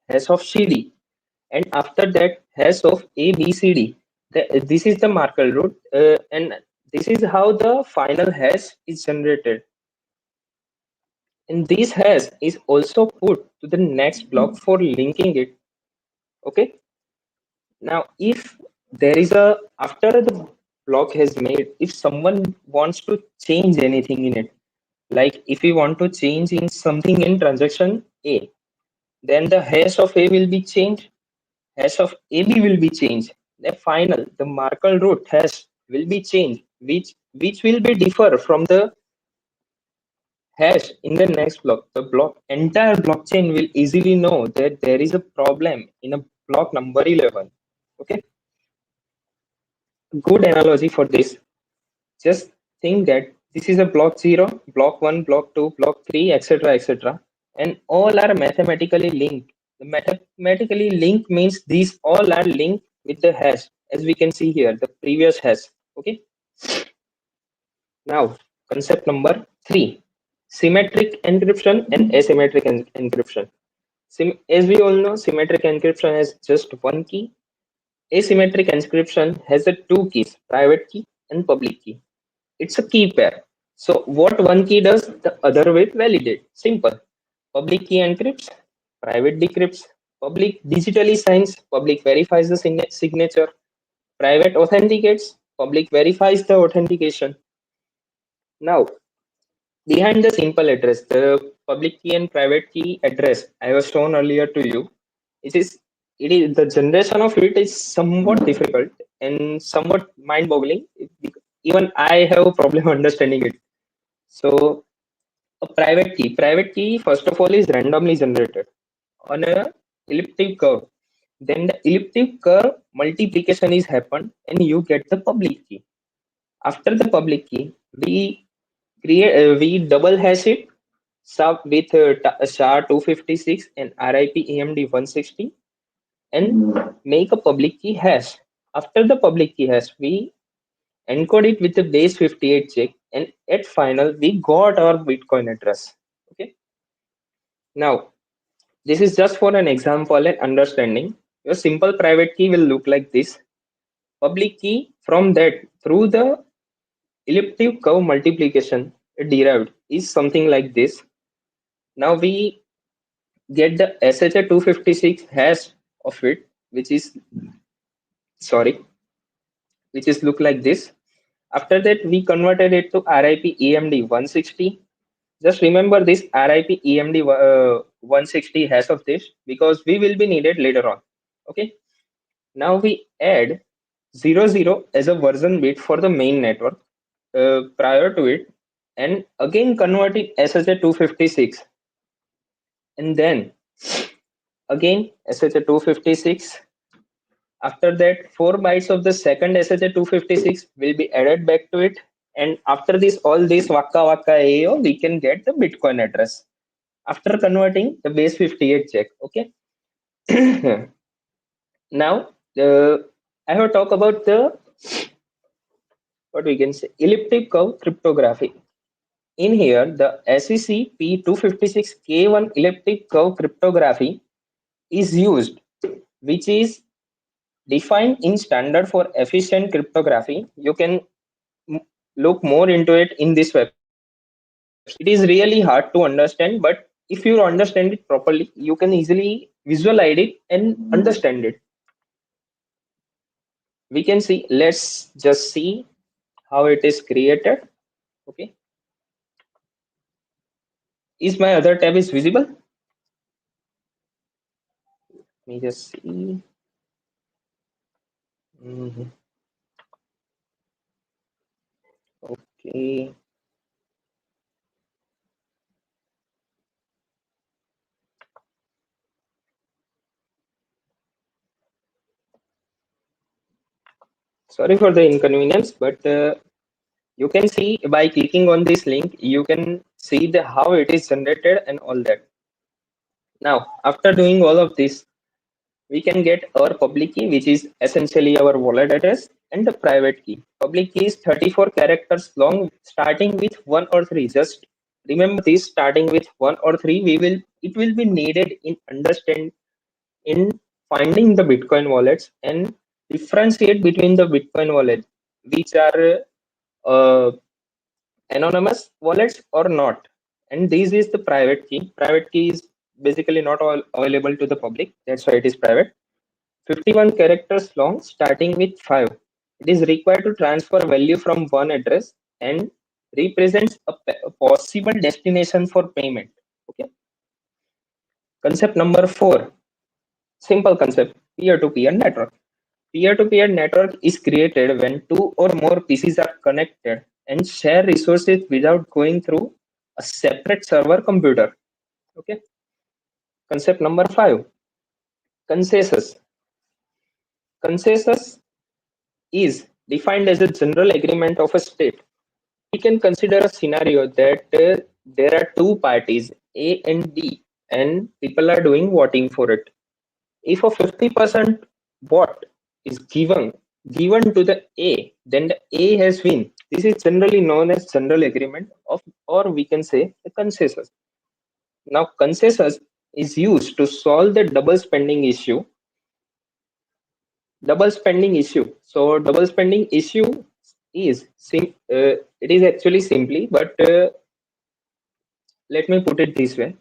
hash of CD, and after that, hash of A, B, C, D. This is the Markle root, and this is how the final hash is generated. And this hash is also put to the next block for linking it. Okay. Now, if there is a after the block has made, if someone wants to change anything in it, like if we want to change in something in transaction A, then the hash of A will be changed, hash of AB will be changed. The final, the Markle root hash will be changed, which will be differ from the hash in the next block. The entire blockchain will easily know that there is a problem in a block number 11. Okay, good analogy for this. Just think that this is a block 0, block 1, block 2, block 3, etc., etc., and all are mathematically linked. The mathematically linked means these all are linked with the hash, as we can see here, the previous hash. Okay. Now, concept number 3, symmetric encryption and asymmetric encryption. As we all know, symmetric encryption has just one key. Asymmetric encryption has the two keys, private key and public key. It's a key pair. So what one key does, the other will validate. Simple. Public key encrypts, private decrypts, public digitally signs, public verifies the signature, private authenticates, public verifies the authentication. Now, behind the simple address, the public key and private key address I was shown earlier to you, it is the generation of it is somewhat difficult and somewhat mind-boggling. Even I have a problem understanding it. So a private key first of all is randomly generated on a elliptic curve. Then the elliptic curve multiplication is happened and you get the public key. After the public key, we double hash it sub with SHA 256 and RIP AMD 160 and make a public key hash. After the public key hash, we encode it with the base 58 check, and at final we got our Bitcoin address. Okay. Now, this is just for an example and understanding. Your simple private key will look like this. Public key from that through the elliptic curve multiplication derived is something like this. Now we get the SHA 256 hash of it, which is sorry, which is look like this. After that, we converted it to RIP AMD 160. Just remember this RIP EMD 160 hash of this because we will be needed later on. Okay. Now we add 00 as a version bit for the main network prior to it, and again convert it SHA 256, and then again SHA 256. After that, 4 bytes of the second SHA 256 will be added back to it. And after this, all this waka waka AO, we can get the Bitcoin address after converting the base 58 check. Okay. Now, I have talked about the what we can say elliptic curve cryptography. In here, the SEC P256K1 elliptic curve cryptography is used, which is defined in standard for efficient cryptography. You can look more into it in this website. It is really hard to understand, but if you understand it properly, you can easily visualize it and understand it. We can see, let's just see how it is created. Okay. Is my other tab is visible? Let me just see. Mhm. Okay. Sorry for the inconvenience, but you can see by clicking on this link, you can see the how it is generated and all that. Now, after doing all of this, we can get our public key, which is essentially our wallet address, and the private key. Public key is 34 characters long, starting with 1 or 3. Just remember this: starting with 1 or 3, it will be needed in finding the Bitcoin wallets and differentiate between the Bitcoin wallet, which are uh, anonymous wallets or not. And this is the private key. Private key is basically not all available to the public. That's why it is private. 51 characters long, starting with 5. It is required to transfer value from one address and represents a possible destination for payment. Okay. Concept number 4. Simple concept: peer-to-peer network. Peer-to-peer network is created when two or more PCs are connected and share resources without going through a separate server computer. Okay. Concept number 5. Consensus. Consensus is defined as a general agreement of a state. We can consider a scenario that there are two parties, A and B, and people are doing voting for it. If a 50% vote is given to the A, then the A has win. This is generally known as general agreement of, or we can say the consensus. Now, consensus is used to solve the double spending issue. So, double spending issue is it is actually simply, but let me put it this way: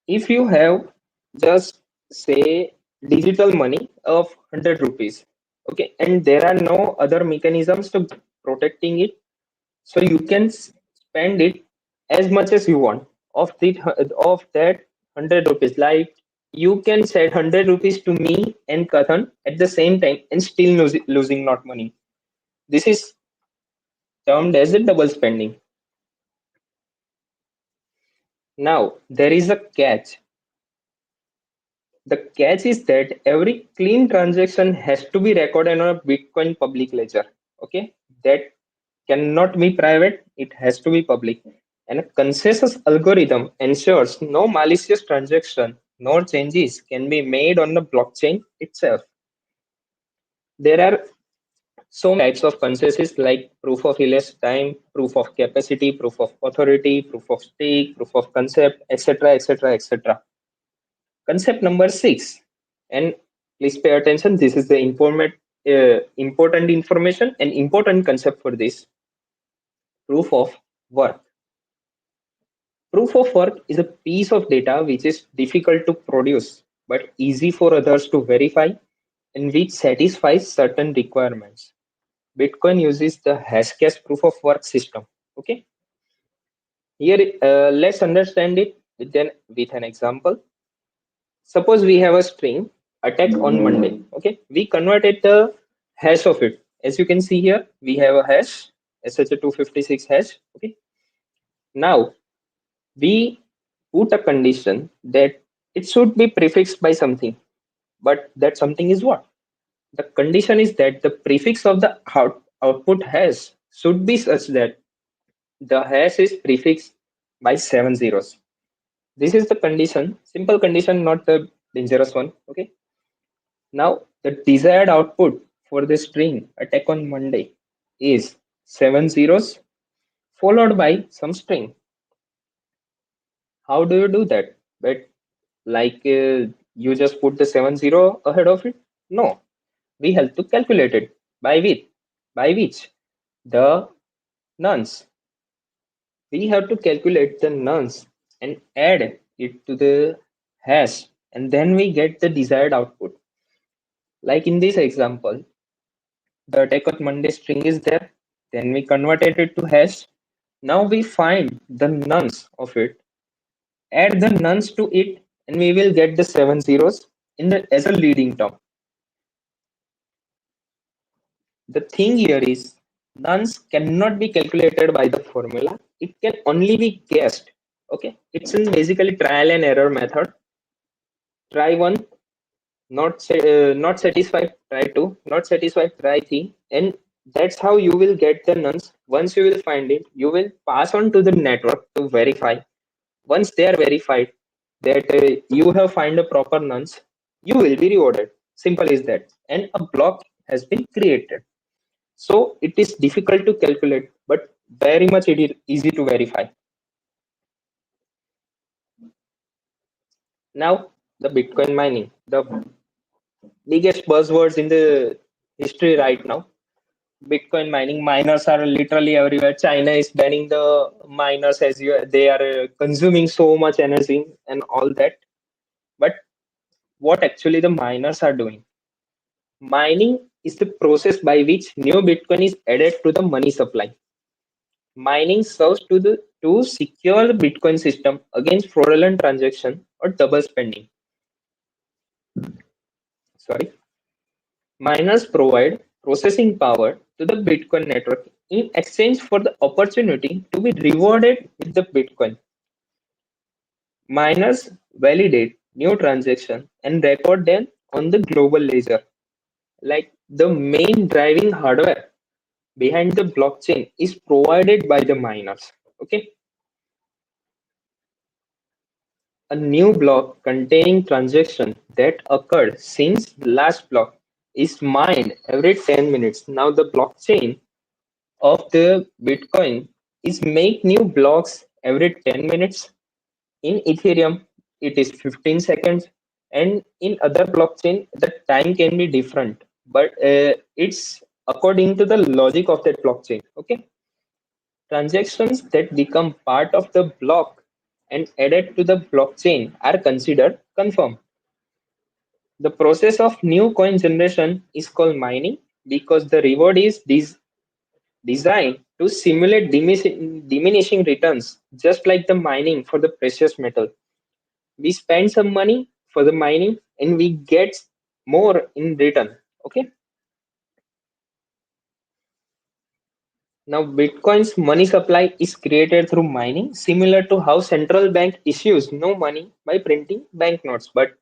if you have just say digital money of 100 rupees, okay, and there are no other mechanisms to protecting it, so you can spend it as much as you want of that 100 rupees. Like, you can set 100 rupees to me and Kathan at the same time and still losing not money. This is termed as a double spending. Now, there is a catch. The catch is that every clean transaction has to be recorded on a Bitcoin public ledger. Okay, that cannot be private, it has to be public. And a consensus algorithm ensures no malicious transaction nor changes can be made on the blockchain itself. There are so many types of consensus, like proof of elapsed time, proof of capacity, proof of authority, proof of stake, proof of concept, etc., etc., etc. Concept number 6, and please pay attention, this is the important information and important concept for this: proof of work. Proof of work is a piece of data which is difficult to produce but easy for others to verify and which satisfies certain requirements. Bitcoin uses the Hashcash proof of work system. Okay, here let's understand it with an example. Suppose we have a string attack on Monday. Okay, we converted the hash of it. As you can see here, we have a hash, SH256 hash. Okay, now we put a condition that it should be prefixed by something, but that something is what? The condition is that the prefix of the output hash should be such that the hash is prefixed by 7 zeros. This is the condition, simple condition, not the dangerous one. Okay. Now, the desired output for the string attack on Monday is 7 zeros followed by some string. How do you do that? But you just put the 7 0 ahead of it? No, we have to calculate it. By which? The nonce. We have to calculate the nonce and add it to the hash, and then we get the desired output. Like in this example, the attack on Monday string is there, then we converted it to hash. Now we find the nonce of it, add the nonce to it, and we will get the 7 zeros as a leading term. The thing here is, nonce cannot be calculated by the formula. It can only be guessed. Okay, it's in basically trial and error method. Try one, Not satisfied, try 2, not satisfied, try 3, and that's how you will get the nonce. Once you will find it, you will pass on to the network to verify. Once they are verified that you have find a proper nonce, you will be rewarded. Simple is that, and a block has been created. So it is difficult to calculate, but very much it is easy to verify. Now, the Bitcoin mining, the biggest buzzwords in the history right now. Bitcoin mining, miners are literally everywhere. China is banning the miners as they are consuming so much energy and all that. But what actually the miners are doing? Mining is the process by which new Bitcoin is added to the money supply. Mining serves to secure the Bitcoin system against fraudulent transaction or double spending. Sorry. Miners provide processing power to the Bitcoin network in exchange for the opportunity to be rewarded with the Bitcoin. Miners validate new transactions and record them on the global ledger. Like the main driving hardware behind the blockchain is provided by the miners. Okay. A new block containing transaction that occurred since the last block is mined every 10 minutes. Now the blockchain of the Bitcoin is make new blocks every 10 minutes. In Ethereum, it is 15 seconds. And in other blockchain, the time can be different, but it's according to the logic of that blockchain. Okay. Transactions that become part of the block and added to the blockchain are considered confirmed. The process of new coin generation is called mining because the reward is designed to simulate diminishing returns, just like the mining for the precious metal. We spend some money for the mining and we get more in return. Okay. Now, Bitcoin's money supply is created through mining, similar to how central bank issues no money by printing banknotes. But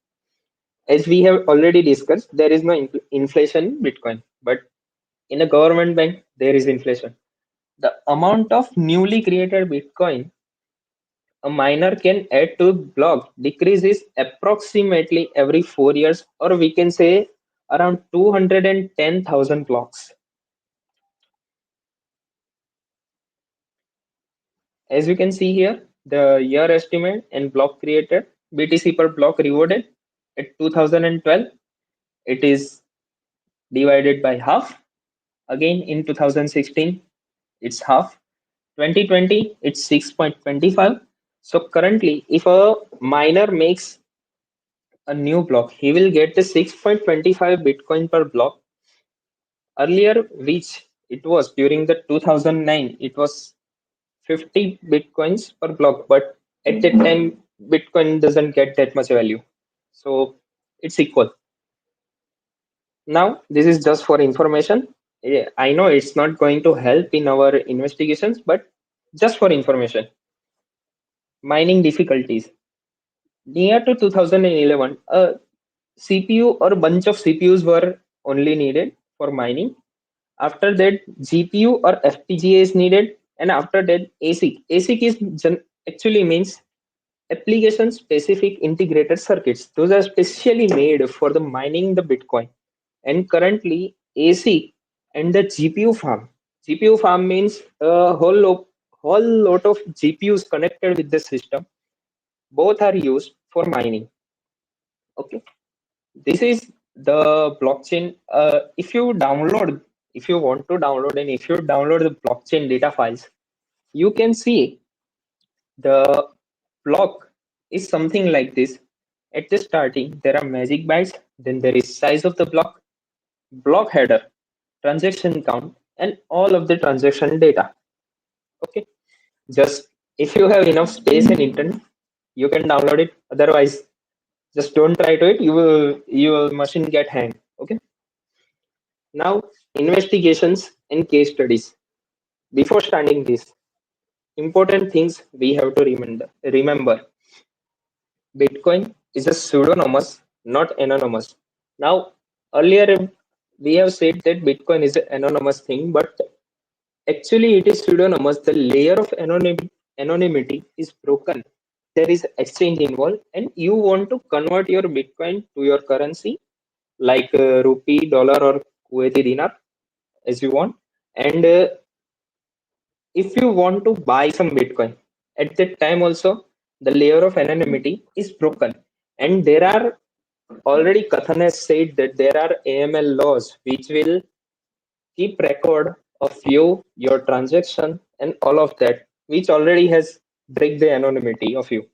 as we have already discussed, there is no inflation in Bitcoin. But in a government bank, there is inflation. The amount of newly created Bitcoin a miner can add to block decreases approximately every 4 years, or we can say around 210,000 blocks. As you can see here, the year estimate and block created, BTC per block rewarded at 2012, it is divided by half. Again in 2016, it's half. 2020, it's 6.25. So currently, if a miner makes a new block, he will get the 6.25 Bitcoin per block. Earlier, which it was during the 2009, it was 50 Bitcoins per block, but at that time, Bitcoin doesn't get that much value. So it's equal. Now, this is just for information. I know it's not going to help in our investigations, but just for information. Mining difficulties. Near to 2011, a CPU or a bunch of CPUs were only needed for mining. After that, GPU or FPGA is needed, and after that, ASIC. ASIC is actually means application specific integrated circuits. Those are specially made for the mining the Bitcoin. And currently, ASIC and the GPU farm. GPU farm means a whole lot of GPUs connected with the system. Both are used for mining. Okay, this is the blockchain. If you want to download, and if you download the blockchain data files, you can see the block is something like this. At the starting, there are magic bytes, then there is size of the block header, transaction count, and all of the transaction data. Okay, just if you have enough space and internet, you can download it. Otherwise, just don't try to it. Your machine get hanged. Okay. Now, investigations and case studies. Before starting this, important things we have to remember. Bitcoin is a pseudonymous, not anonymous. Now, earlier we have said that Bitcoin is an anonymous thing, but actually it is pseudonymous. The layer of anonymity is broken. There is exchange involved, and you want to convert your Bitcoin to your currency, like rupee, dollar, or Kuwaiti dinar, as you want. And if you want to buy some Bitcoin, at that time also the layer of anonymity is broken, and there are already Kathan has said that there are AML laws which will keep record of you, your transaction, and all of that, which already has break the anonymity of you.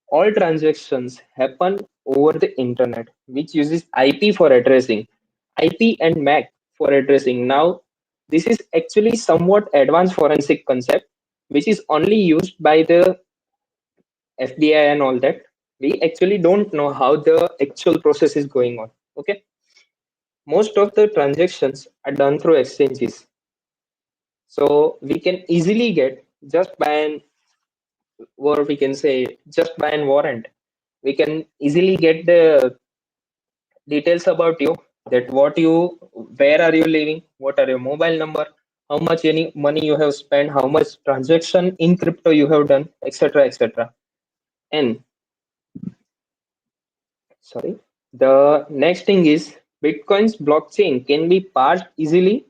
All transactions happen over the internet, which uses IP for addressing, IP and MAC for addressing. Now, this is actually somewhat advanced forensic concept, which is only used by the FBI and all that. We actually don't know how the actual process is going on. Okay, most of the transactions are done through exchanges, so we can easily get just by an, or we can say just by an warrant, we can easily get the details about you, that what you, where are you living, what are your mobile number, how much any money you have spent, how much transaction in crypto you have done, etc, etc. And sorry, the next thing is Bitcoin's blockchain can be parsed easily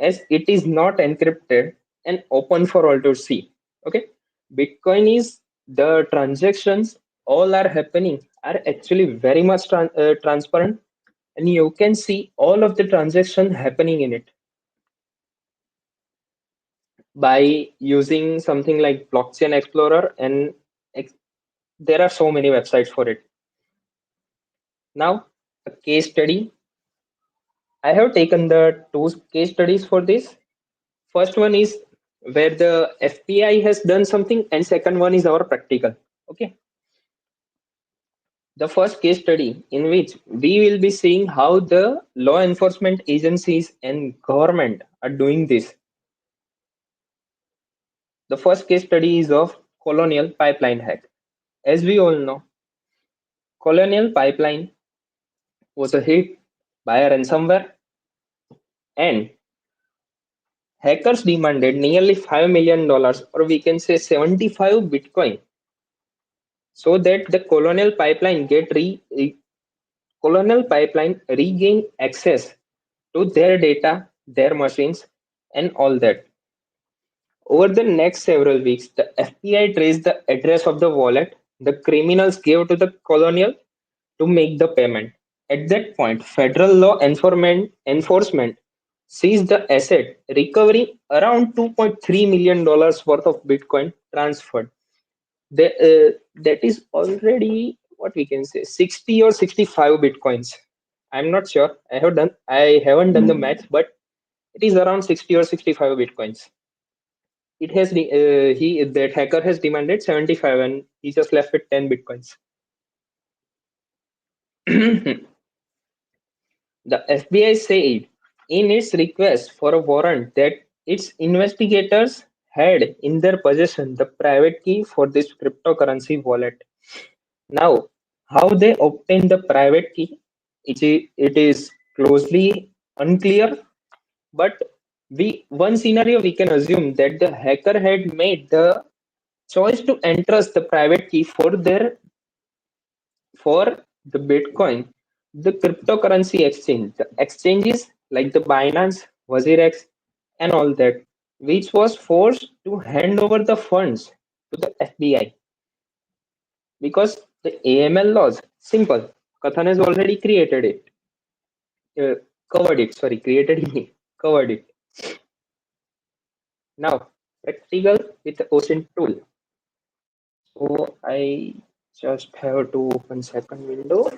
as it is not encrypted and open for all to see. Okay, Bitcoin is, the transactions all are happening are actually very much transparent, and you can see all of the transaction happening in it by using something like blockchain explorer, and ex- there are so many websites for it. Now, a case study, I have taken the two case studies for this. First one is where the FBI has done something, and second one is our practical. Okay, the first case study in which we will be seeing how the law enforcement agencies and government are doing this. The first case study is of Colonial Pipeline hack. As we all know, Colonial Pipeline was a hit by a ransomware, and hackers demanded nearly $5 million, or we can say 75 Bitcoin, so that the Colonial Pipeline regain access to their data, their machines, and all that. Over the next several weeks, the FBI traced the address of the wallet the criminals gave to the Colonial to make the payment. At that point, federal law enforcement seized the asset, recovering around $2.3 million worth of Bitcoin transferred. That is already what we can say 60 or 65 Bitcoins. I'm not sure. I haven't done the math, but it is around 60 or 65 Bitcoins. It has that hacker has demanded 75, and he just left with 10 Bitcoins. The FBI said in its request for a warrant that its investigators had in their possession the private key for this cryptocurrency wallet. Now, how they obtained the private key, it is closely unclear, but one scenario we can assume that the hacker had made the choice to entrust the private key for the Bitcoin, the cryptocurrency exchange, the exchanges like the Binance, WazirX, and all that, which was forced to hand over the funds to the FBI because the AML laws simple. Kathan has already created it, covered it. Sorry, created it, covered it. Now, practical with the OSINT tool. So I just have to open second window.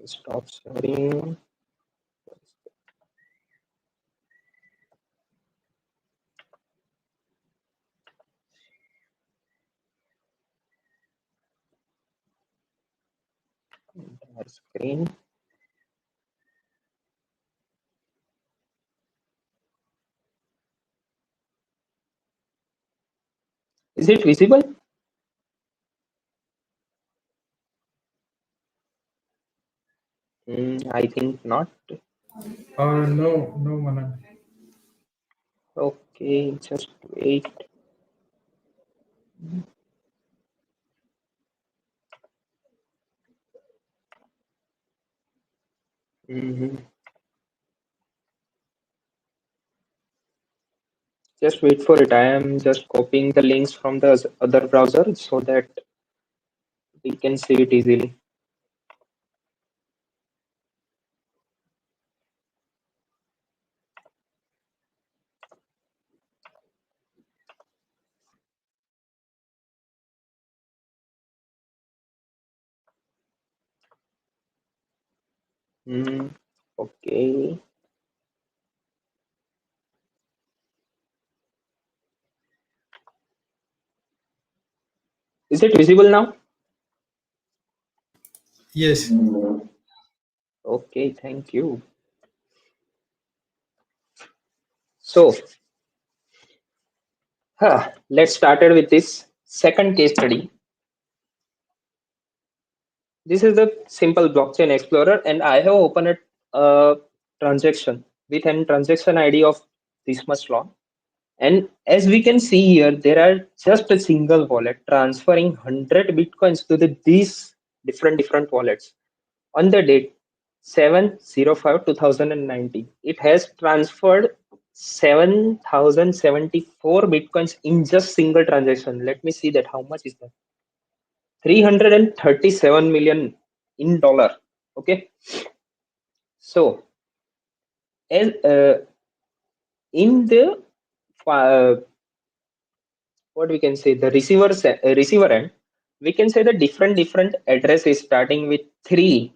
Stop sharing. Entire screen. Is it visible? I think not. No, Manan. Okay, just wait. Mhm. Just wait for it. I am just copying the links from the other browser so that we can see it easily. Mm, okay. Is it visible now? Yes. Okay, thank you. So, let's start with this second case study. This is the simple blockchain explorer, and I have opened a transaction with an transaction ID of this much long. And as we can see here, there are just a single wallet transferring 100 bitcoins to these different wallets. On the date 7/05/2019, it has transferred 7,074 bitcoins in just single transaction. Let me see that how much is that. 337 million in dollar. Okay, so as in the uh, what we can say, the receiver end, we can say the different address is starting with 3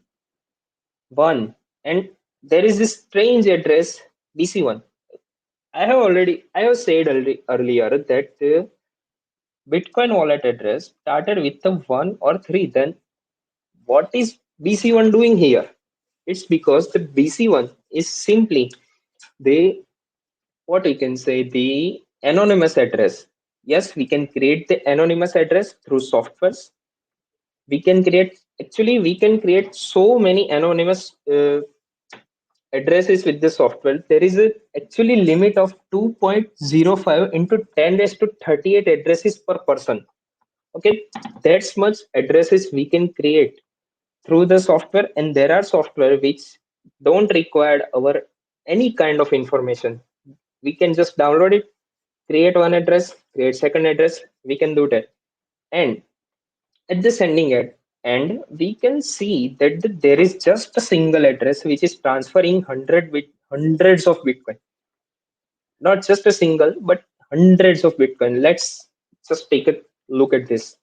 1, and there is this strange address BC1. I have said earlier that the Bitcoin wallet address started with the 1 or 3. Then what is BC1 doing here? It's because the BC1 is simply the, what we can say, the anonymous address. Yes, we can create the anonymous address through softwares. We can create so many anonymous addresses with the software. There is a actually limit of 2.05 into 10 raised to 38 addresses per person. Okay, that's much addresses we can create through the software, and there are software which don't require our any kind of information. We can just download it, create one address, create second address, we can do that. And at the sending end, we can see that there is just a single address which is transferring hundreds of Bitcoin. Not just a single, but hundreds of Bitcoin. Let's just take a look at this.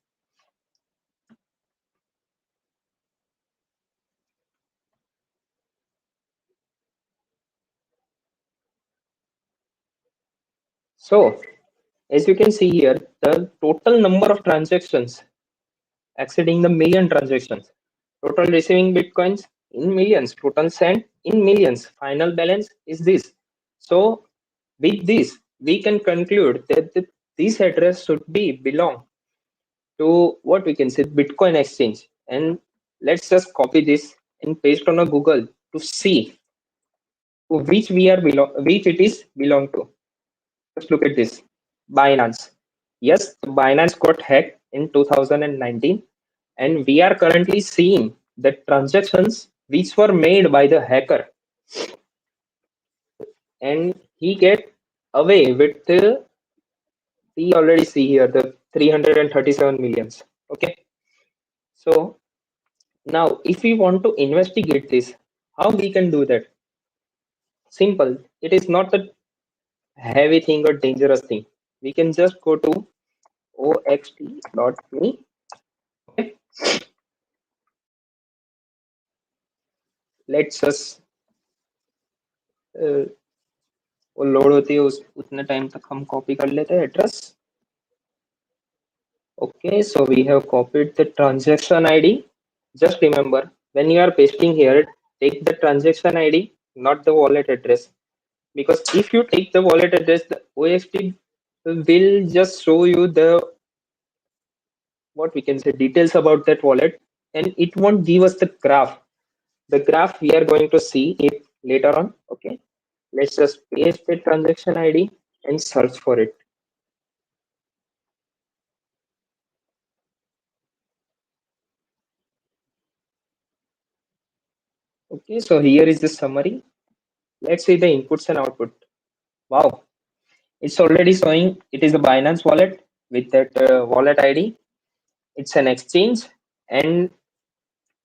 So, as you can see here, the total number of transactions exceeding the million transactions. Total receiving Bitcoins in millions, total sent in millions. Final balance is this. So, with this, we can conclude that this address should be belong to, what we can say, Bitcoin exchange. And let's just copy this and paste on a Google to see which it is belong to. Just look at this. Binance. Yes, Binance got hacked in 2019, and we are currently seeing the transactions which were made by the hacker, and he get away with the, we already see here the 337 millions. Okay, so now if we want to investigate this, how we can do that? Simple. It is not a heavy thing or dangerous thing. We can just go to oxt.me. Okay, let's just वो load होती है उस उतने time तक हम copy कर लेते हैं address. Okay, so we have copied the transaction ID. Just remember, when you are pasting here, take the transaction ID, not the wallet address. Because if you take the wallet address, the OXT will just show you the, what we can say, details about that wallet, and it won't give us the graph. The graph we are going to see it later on. Okay, let's just paste the transaction ID and search for it. Okay, so here is the summary. Let's see the inputs and output. Wow, it's already showing it is a Binance wallet with that wallet ID. It's an exchange, and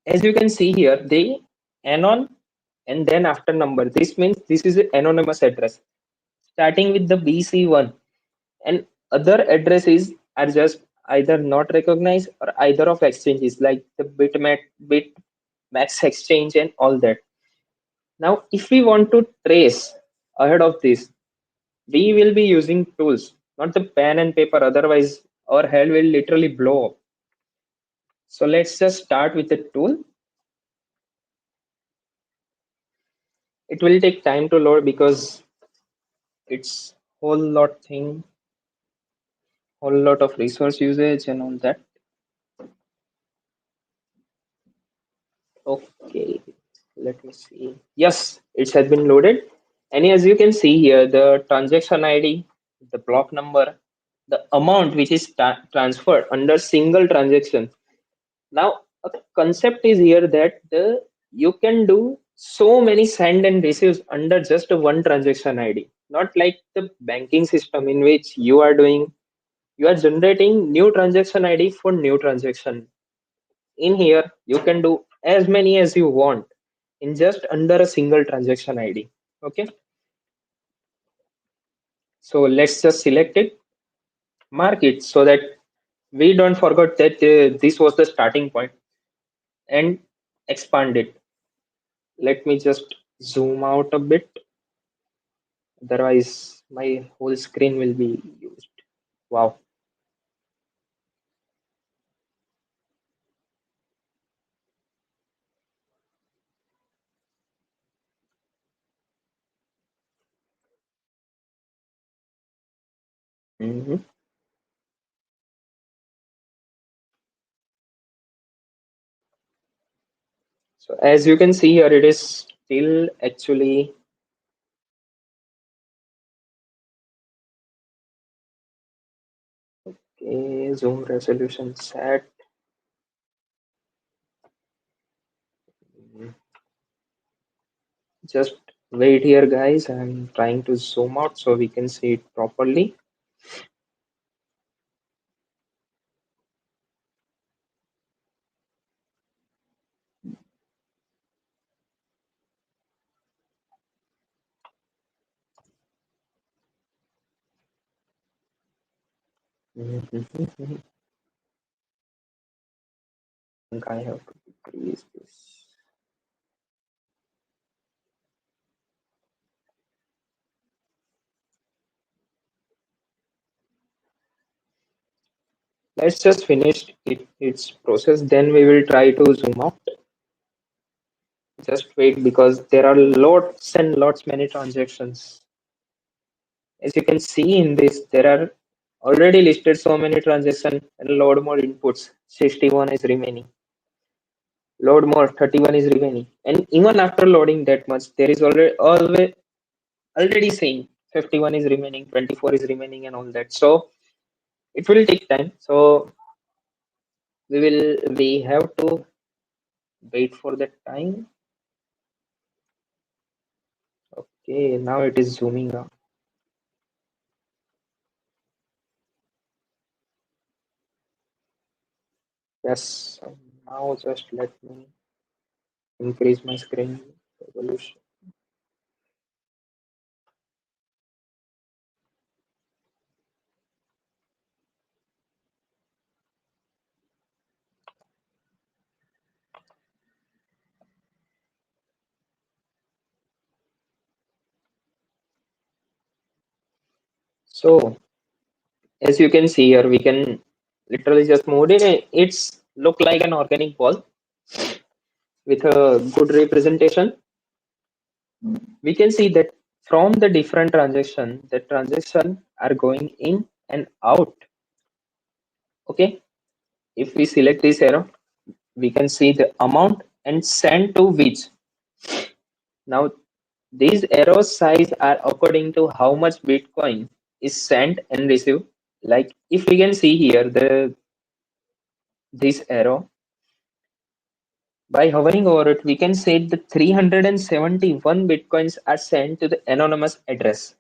as you can see here, they anon and then after number. This means this is an anonymous address starting with the BC1, and other addresses are just either not recognized or either of exchanges like the Bitmax exchange and all that. Now, if we want to trace ahead of this, we will be using tools, not the pen and paper. Otherwise, our head will literally blow up. So let's just start with the tool. It will take time to load because it's whole lot of resource usage and all that. Okay, let me see. Yes, it has been loaded. And as you can see here, the transaction ID, the block number, the amount which is transferred under single transaction. Now, a concept is here that you can do so many send and receives under just one transaction ID. Not like the banking system in which you are generating new transaction ID for new transaction. In here, you can do as many as you want in just under a single transaction ID. Okay, so let's just select it, mark it so that we don't forget that this was the starting point, and expand it. Let me just zoom out a bit, otherwise my whole screen will be used. Wow. Mhm. So as you can see here, it is still actually zoom resolution set. Just wait here, guys. I'm trying to zoom out so we can see it properly. I think I have to decrease this. Let's just finish its process. Then we will try to zoom out. Just wait because there are lots and lots many transactions. As you can see in this, there are already listed so many transactions and load more inputs. 61 is remaining. Load more, 31 is remaining. And even after loading that much, there is already saying 51 is remaining, 24 is remaining, and all that. So it will take time. So we have to wait for that time. Okay, now it is zooming out. Yes, so now just let me increase my screen resolution. So as you can see here, we can literally just move it. It's look like an organic ball with a good representation. We can see that from the different transaction are going in and out. Okay, if we select this arrow, we can see the amount and send to which. Now these arrows size are according to how much Bitcoin is sent and received. Like if we can see here this arrow, by hovering over it, we can say that 371 Bitcoins are sent to the anonymous address.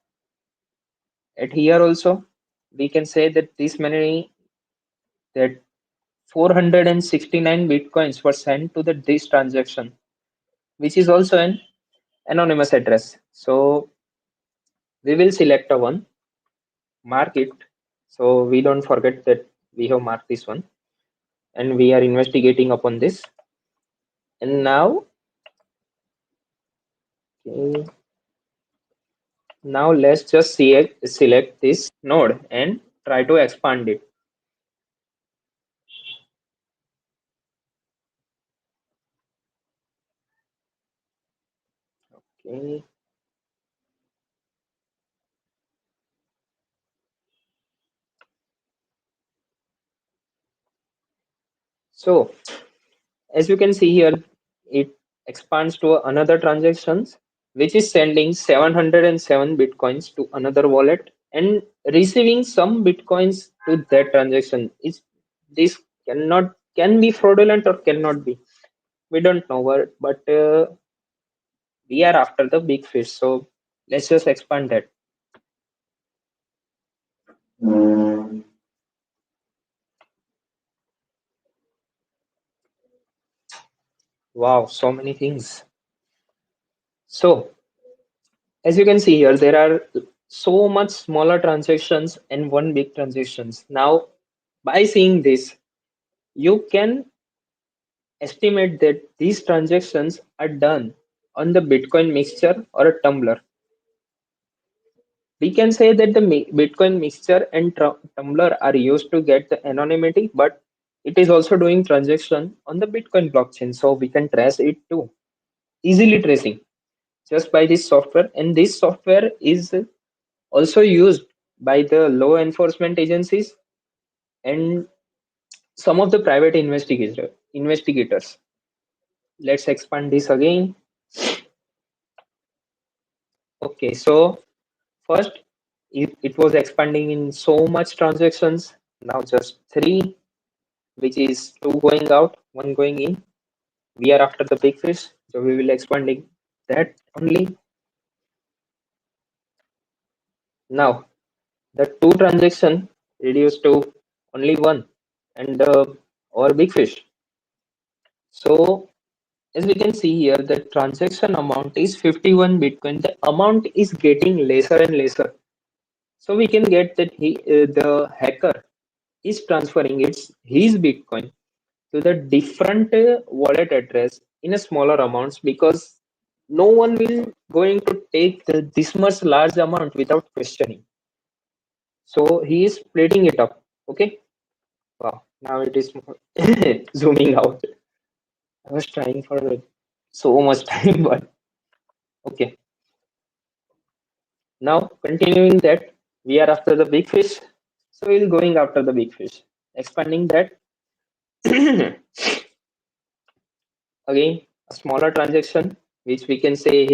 At here also, we can say that that 469 Bitcoins were sent to this transaction, which is also an anonymous address. So we will select a one, mark it. So we don't forget that we have marked this one and we are investigating upon this. And now, okay, now let's just select this node and try to expand it. Okay. So as you can see here, it expands to another transactions, which is sending 707 Bitcoins to another wallet and receiving some Bitcoins to that transaction. Is this can be fraudulent or cannot be? We don't know, but we are after the big fish. So let's just expand that. Wow, so many things. So as you can see here, there are so much smaller transactions and one big transactions. Now, by seeing this, you can estimate that these transactions are done on the Bitcoin mixture or a tumbler. We can say that the Bitcoin mixture and tumbler are used to get the anonymity, but it is also doing transaction on the Bitcoin blockchain. So we can trace it too, easily tracing just by this software. And this software is also used by the law enforcement agencies and some of the private investigators. Let's expand this again. Okay, so first it was expanding in so much transactions. Now just three, which is two going out, one going in. We are after the big fish, so we will expanding that only. Now the two transaction reduced to only one and our big fish. So as we can see here, the transaction amount is 51 Bitcoin. The amount is getting lesser and lesser. So we can get that the hacker is transferring his Bitcoin to the different wallet address in a smaller amounts because no one will going to take this much large amount without questioning. So he is splitting it up. Okay. Wow. Now it is zooming out. I was trying for so much time, but okay. Now continuing that, we are after the big fish. So we're going after the big fish. Expanding that. Again, a smaller transaction, which we can say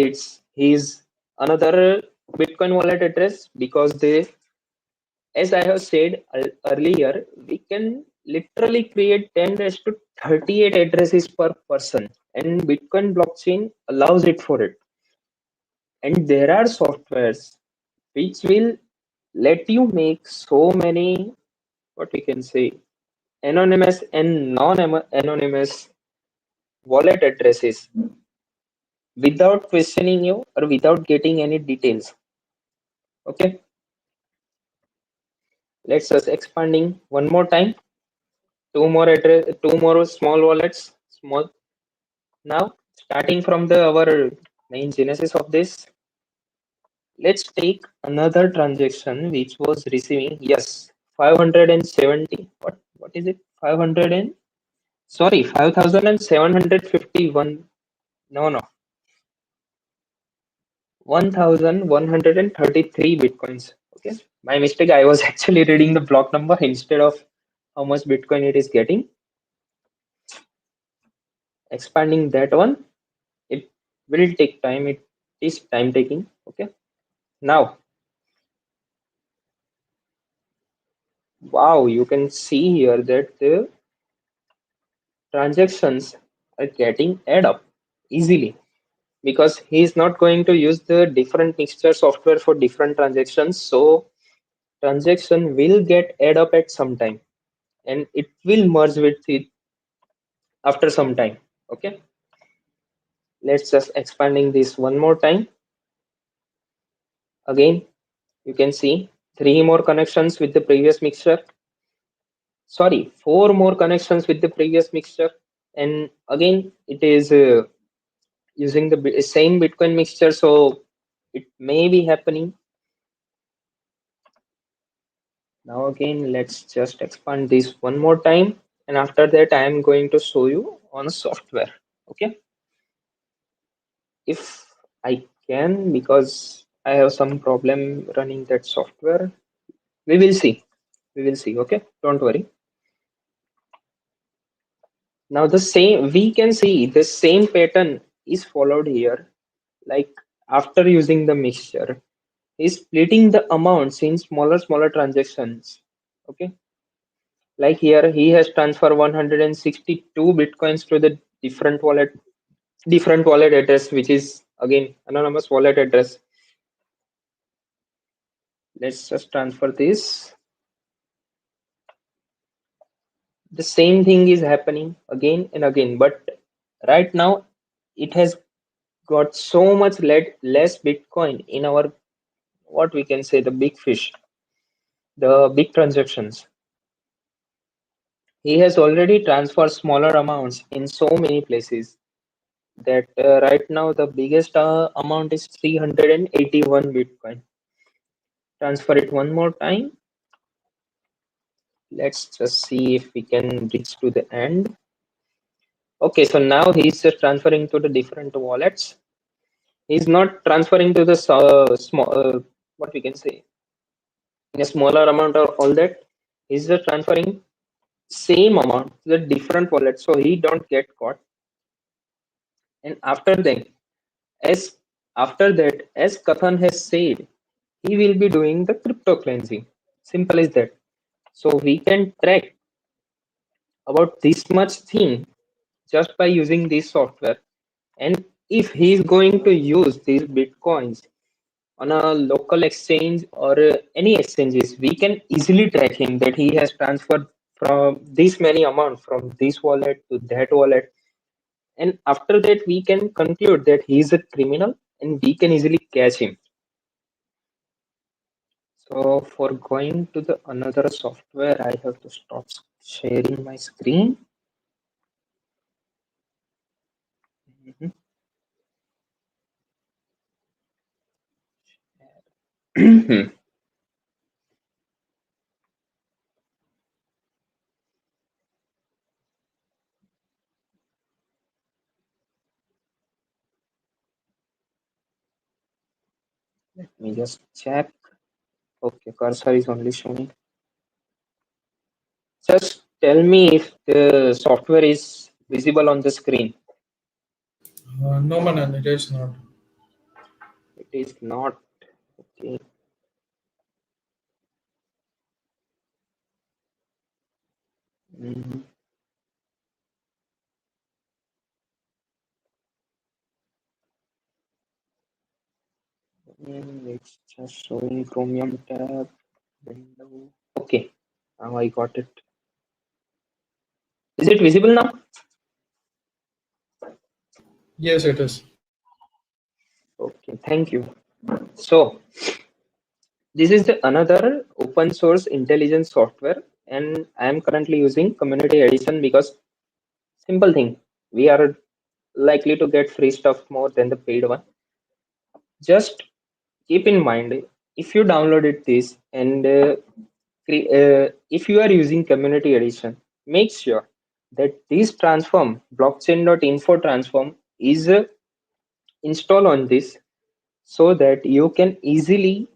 he's another Bitcoin wallet address because they, as I have said earlier, we can literally create 10 raised to 38 addresses per person, and Bitcoin blockchain allows it for it. And there are softwares which will let you make so many, what we can say, anonymous and non-anonymous wallet addresses without questioning you or without getting any details. Okay, let's just expanding one more time. Two more small wallets. Small. Now, starting from the our main genesis of this, let's take another transaction which was receiving 570. What is it? 500 and sorry 5,751. No, 1,133 Bitcoins. Okay, my mistake. I was actually reading the block number instead of how much Bitcoin it is getting. Expanding that one, it will take time. It is time taking. Okay. Now, wow, you can see here that the transactions are getting add up easily because he is not going to use the different mixture software for different transactions. So transaction will get add up at some time and it will merge with it after some time. Okay, let's just expanding this one more time. Again, you can see three more connections with the previous mixture. Sorry, four more connections with the previous mixture. And again, it is using the same Bitcoin mixture. So it may be happening. Now again, let's just expand this one more time. And after that, I am going to show you on software. Okay. If I can, because I have some problem running that software. We will see. We will see. Okay. Don't worry. Now the same, we can see the same pattern is followed here. Like after using the mixture, is splitting the amounts in smaller transactions. Okay. Like here, he has transferred 162 bitcoins to the different wallet address, which is again anonymous wallet address. Let's just transfer this. The same thing is happening again and again, but right now it has got so much less Bitcoin in our, what we can say, the big fish, the big transactions. He has already transferred smaller amounts in so many places that right now the biggest amount is 381 Bitcoin. Transfer it one more time. Let's just see if we can reach to the end. Okay, so now he's just transferring to the different wallets. He's not transferring to the small, what we can say, in a smaller amount or all that. He's just transferring same amount to the different wallets so he don't get caught. And as after that, as Kathan has said, he will be doing the crypto cleansing. Simple as that. So we can track about this much thing just by using this software. And if he is going to use these bitcoins on a local exchange or any exchanges, we can easily track him that he has transferred from this many amount from this wallet to that wallet. And after that, we can conclude that he is a criminal and we can easily catch him. So for going to the another software, I have to stop sharing my screen. Let me just check. Okay, cursor is only showing. Just tell me if the software is visible on the screen. No, Manan, it is not. It is not. Okay. Mhm. It's just showing Chromium tab window. Okay, now I got it. Is it visible now? Yes, it is. Okay, thank you. So this is the another open source intelligence software, and I am currently using Community Edition because simple thing, we are likely to get free stuff more than the paid one. Just keep in mind, if you downloaded this and if you are using Community Edition, make sure that this transform blockchain.info transform is installed on this so that you can easily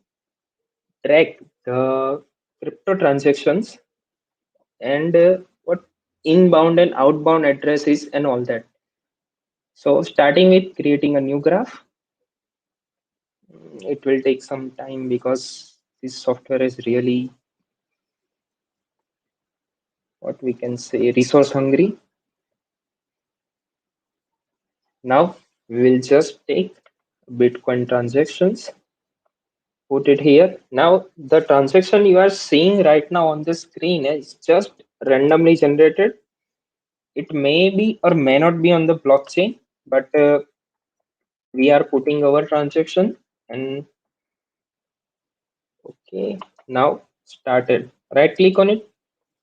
track the crypto transactions and what inbound and outbound addresses and all that. So starting with creating a new graph, it will take some time because this software is really, what we can say, resource hungry. Now we will just take Bitcoin transactions, put it here. Now the transaction you are seeing right now on the screen is just randomly generated. It may be or may not be on the blockchain, but we are putting our transaction and okay. Now started. Right click on it,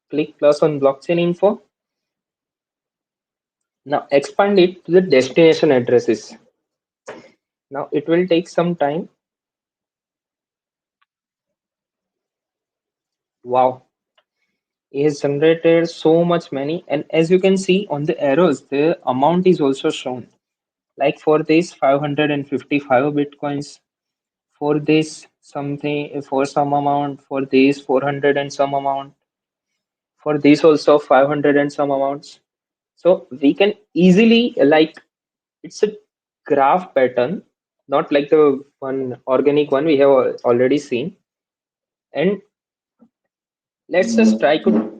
click plus on blockchain info. Now expand it to the destination addresses. Now it will take some time. Wow, it has generated so much many, and as you can see on the arrows, the amount is also shown. Like for this 555 bitcoins, for this something, for some amount, for this 400 and some amount, for this also 500 and some amounts. So we can easily, like, it's a graph pattern, not like the one organic one we have already seen. And let's just try to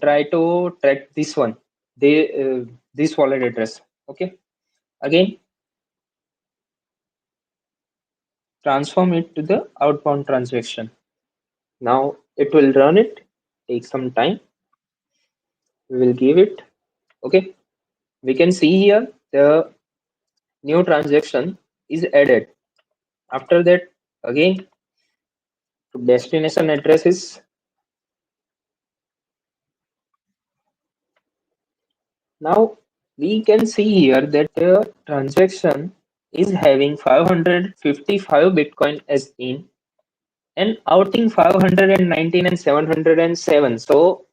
track this one, they this wallet address. Okay, again transform it to the outbound transaction. Now it will run it, take some time, we will give it. Okay, we can see here the new transaction is added. After that, again to destination addresses. Now we can see here that the transaction is having 555 Bitcoin as in and outing 519 and 707. So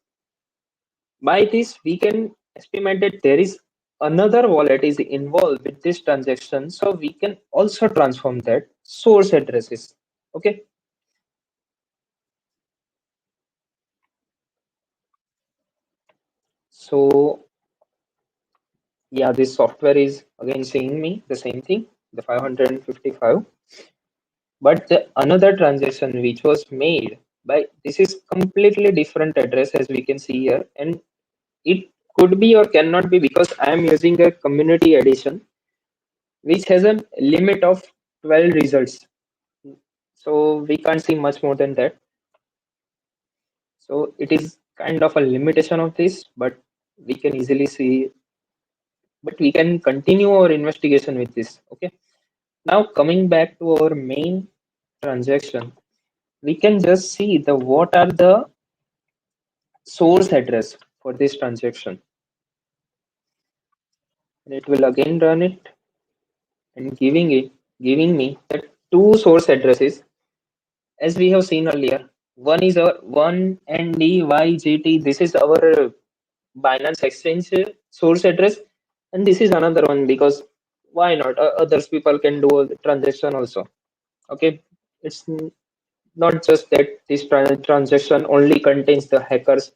by this we can estimate that there is another wallet is involved with this transaction. So we can also transform that source addresses. Okay. So yeah, this software is again saying me the same thing, the 555. But the another transaction which was made by this is completely different address as we can see here, and it could be or cannot be because I am using a community edition which has a limit of 12 results. So we can't see much more than that. So it is kind of a limitation of this, but we can easily see, but we can continue our investigation with this. Okay. Now coming back to our main transaction, we can just see the what are the source address for this transaction. And it will again run it and giving me the two source addresses as we have seen earlier. One is our one NDYGT. This is our Binance Exchange source address, and this is another one because why not? Others people can do a transaction also. Okay, it's not just that this transaction only contains the hackers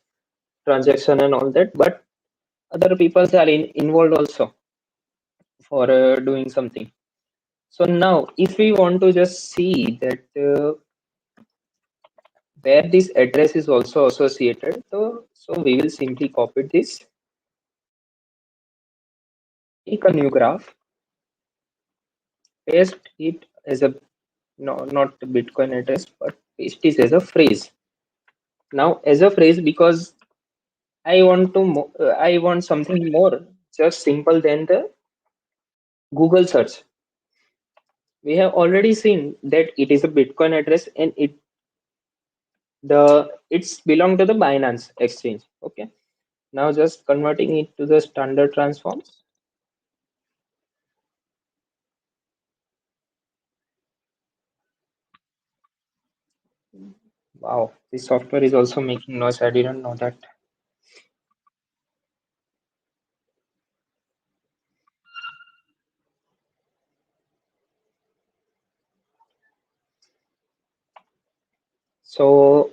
transaction and all that, but other people are involved also for doing something. So now if we want to just see that where this address is also associated, so we will simply copy this, make a new graph, paste it as a, no, not the Bitcoin address, but paste it as a phrase. Now as a phrase because I want to I want something more just simple than the Google search. We have already seen that it is a Bitcoin address and it's belong to the Binance exchange. Okay. Now just converting it to the standard transforms. Wow, this software is also making noise. I didn't know that. So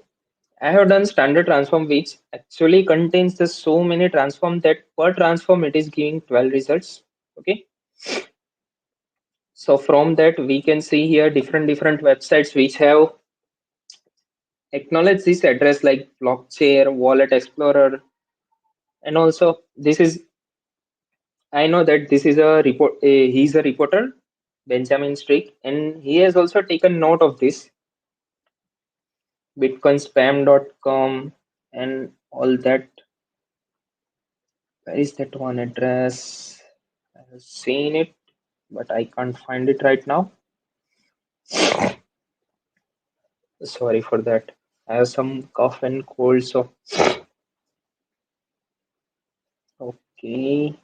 I have done standard transform which actually contains the so many transform that per transform it is giving 12 results. Okay. So from that, we can see here different websites which have acknowledged this address like Blockchain, Wallet Explorer, and also this is, I know that this is a report. He's a reporter, Benjamin Strick, and he has also taken note of this bitcoinspam.com and all that. Where is that one address? I have seen it, but I can't find it right now. Sorry for that. I have some cough and cold, so okay.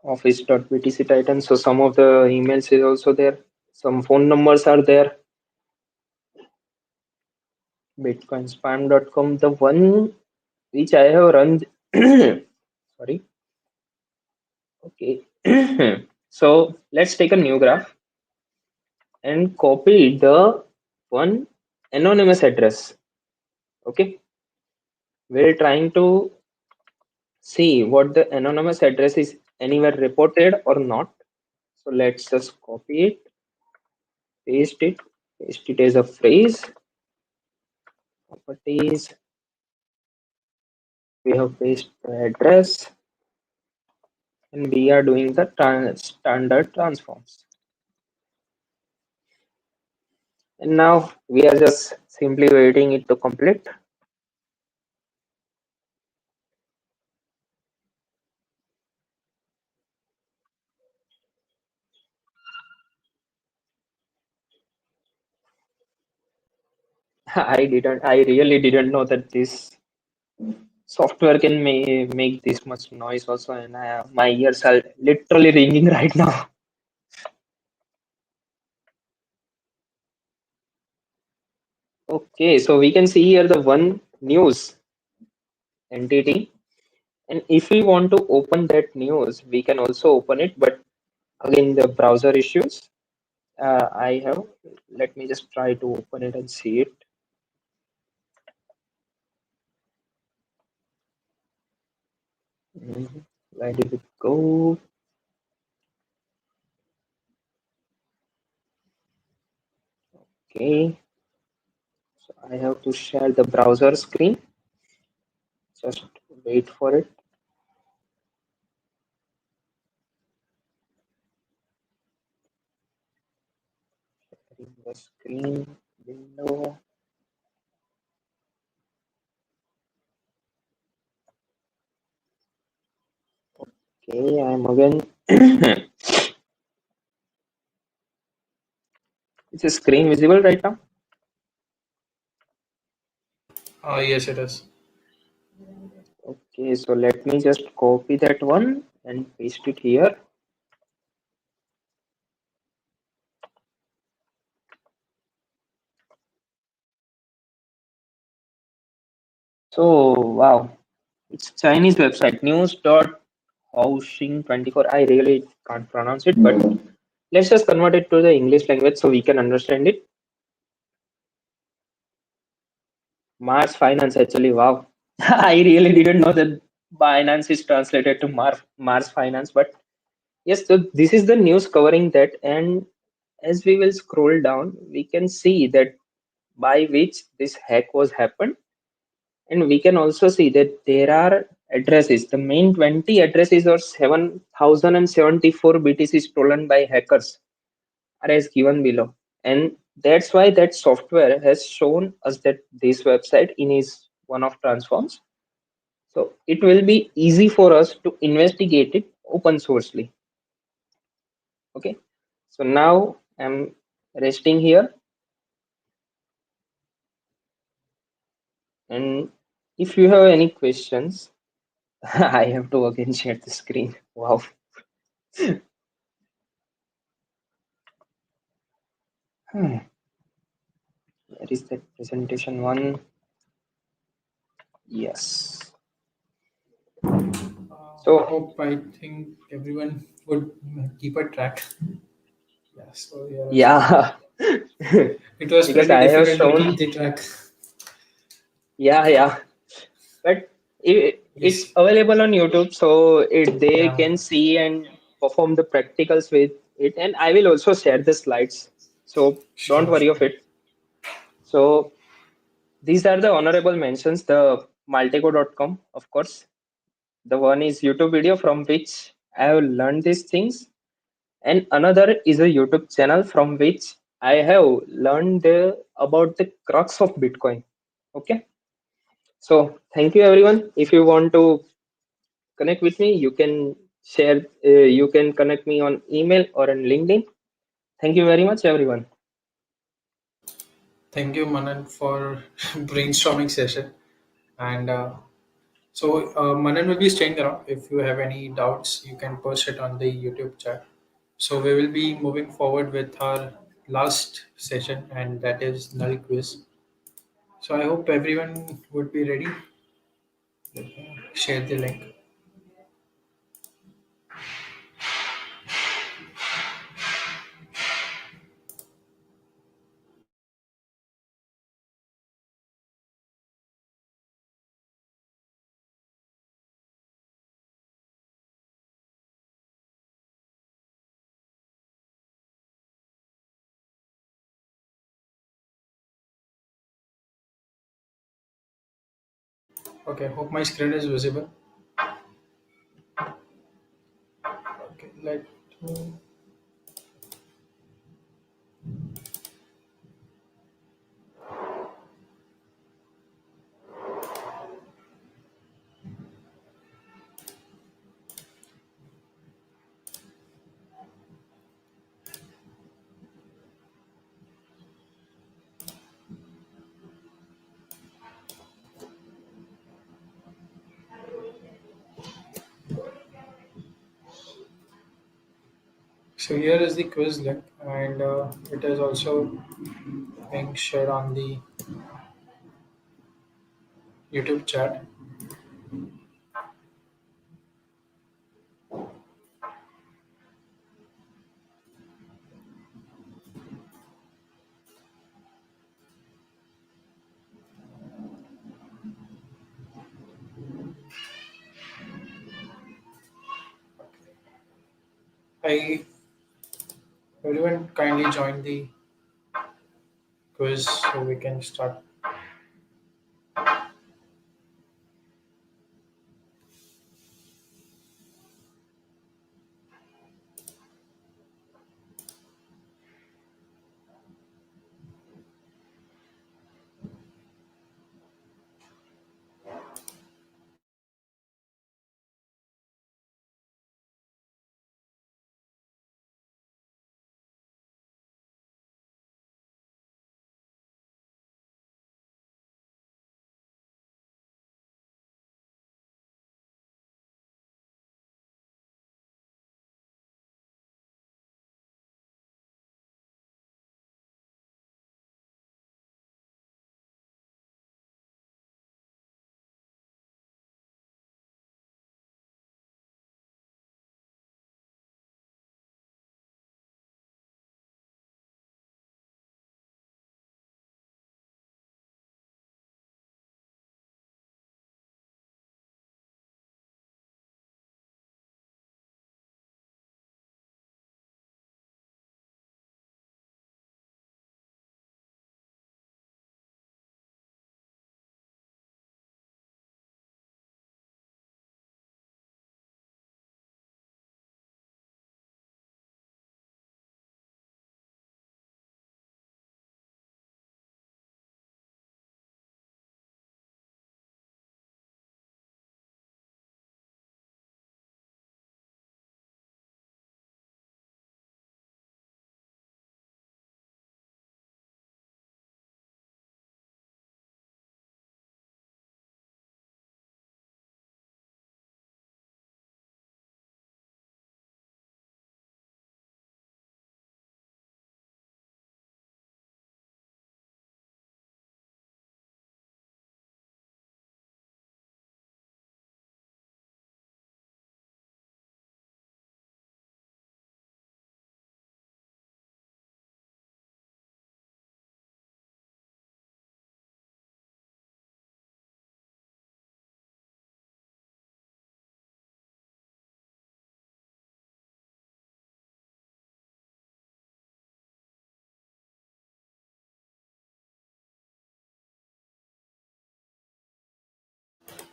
Office.btc Titan. So some of the emails is also there. Some phone numbers are there. Bitcoinspam.com. The one which I have run. Sorry. Okay. So let's take a new graph and copy the one anonymous address. Okay. We're trying to see what the anonymous address is anywhere reported or not. So let's just copy it, paste it as a phrase. Properties. We have pasted the address and we are doing the standard transforms. And now we are just simply waiting it to complete. I really didn't know that this software can make this much noise also, and my ears are literally ringing right now. Okay, so we can see here the one news entity, and if we want to open that news, we can also open it, but again the browser issues. I have, let me just try to open it and see it. Where did it go? Okay, so I have to share the browser screen. Just wait for it. Sharing the screen window. Okay, I'm again. Is the screen visible right now? Yes, it is. Okay, so let me just copy that one and paste it here. So, wow, it's Chinese website, news.housing24. I really can't pronounce it, but let's just convert it to the English language so we can understand it. Mars Finance, actually, wow. I really didn't know that Binance is translated to Mars Finance, but yes, so this is the news covering that. And as we will scroll down, we can see that by which this hack was happened. And we can also see that there are addresses. The main 20 addresses or 7,074 BTC stolen by hackers are as given below. And that's why that software has shown us that this website in is one of transforms. So it will be easy for us to investigate it open sourcely. Okay. So now I'm resting here. And if you have any questions, I have to again share the screen. Wow. Where is that presentation one? Yes. So Hope I think everyone would keep a track. Yeah, so here is yeah, it was because pretty I have difficult to shown, keep the track. yeah, but It's Yes. available on YouTube, so they Yeah. can see and perform the practicals with it. And I will also share the slides, so don't Sure. worry Sure. of it. So these are the honorable mentions. The Malteco.com, of course. The one is YouTube video from which I have learned these things, and another is a YouTube channel from which I have learned about the crux of Bitcoin. Okay, so thank you everyone. If you want to connect with me, you can share. You can connect me on email or on LinkedIn. Thank you very much, everyone. Thank you, Manan, for brainstorming session. And Manan will be staying around. If you have any doubts, you can post it on the YouTube chat. So we will be moving forward with our last session, and that is Null Quiz. So I hope everyone would be ready. Share the link. Okay, hope my screen is visible. Okay, let me. So here is the quiz link, and it is also being shared on the YouTube chat. I Everyone kindly join the quiz so we can start.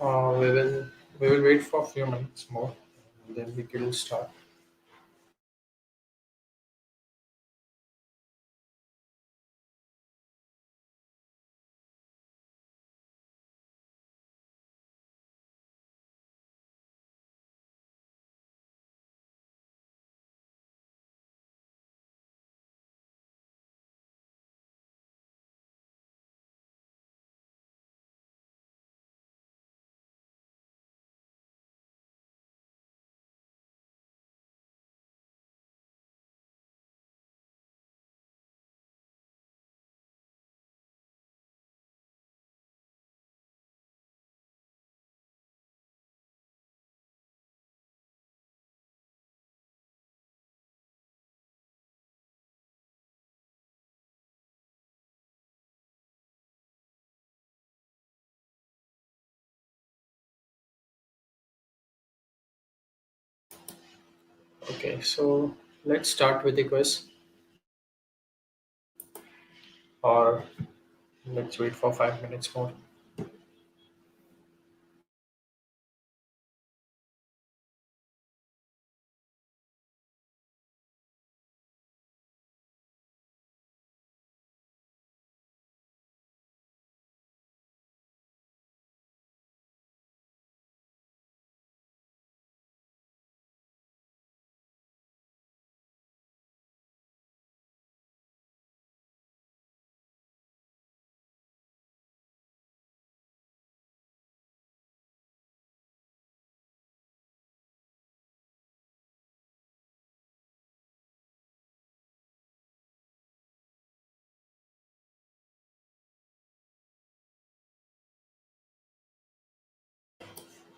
We will wait for a few minutes more, and then we will start. Okay, so let's start with the quiz, or let's wait for 5 minutes more.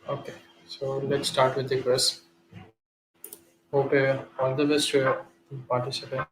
Okay, so let's start with the quiz. Hope all the best to your participants.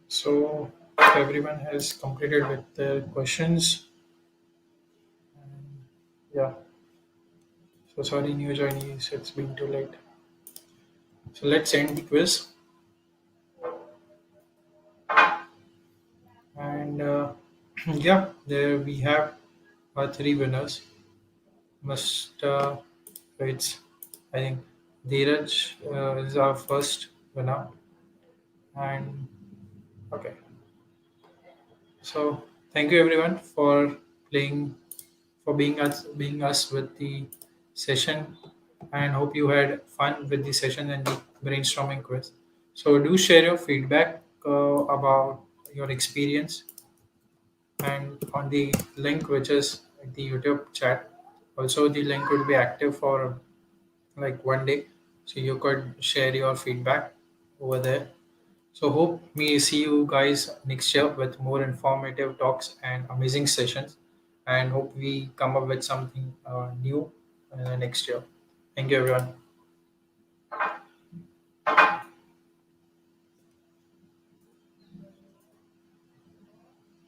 So everyone has completed with their questions. And yeah, so sorry, new joinees, it's been too late. So let's end the quiz. And yeah, there we have our three winners. Must it's I think Dheeraj is our first winner. And okay, so thank you everyone for playing, for being us with the session, and hope you had fun with the session and the brainstorming quiz. So do share your feedback about your experience, and on the link which is in the YouTube chat. Also, the link will be active for like one day, so you could share your feedback over there. So hope we see you guys next year with more informative talks and amazing sessions, and hope we come up with something new next year. Thank you everyone.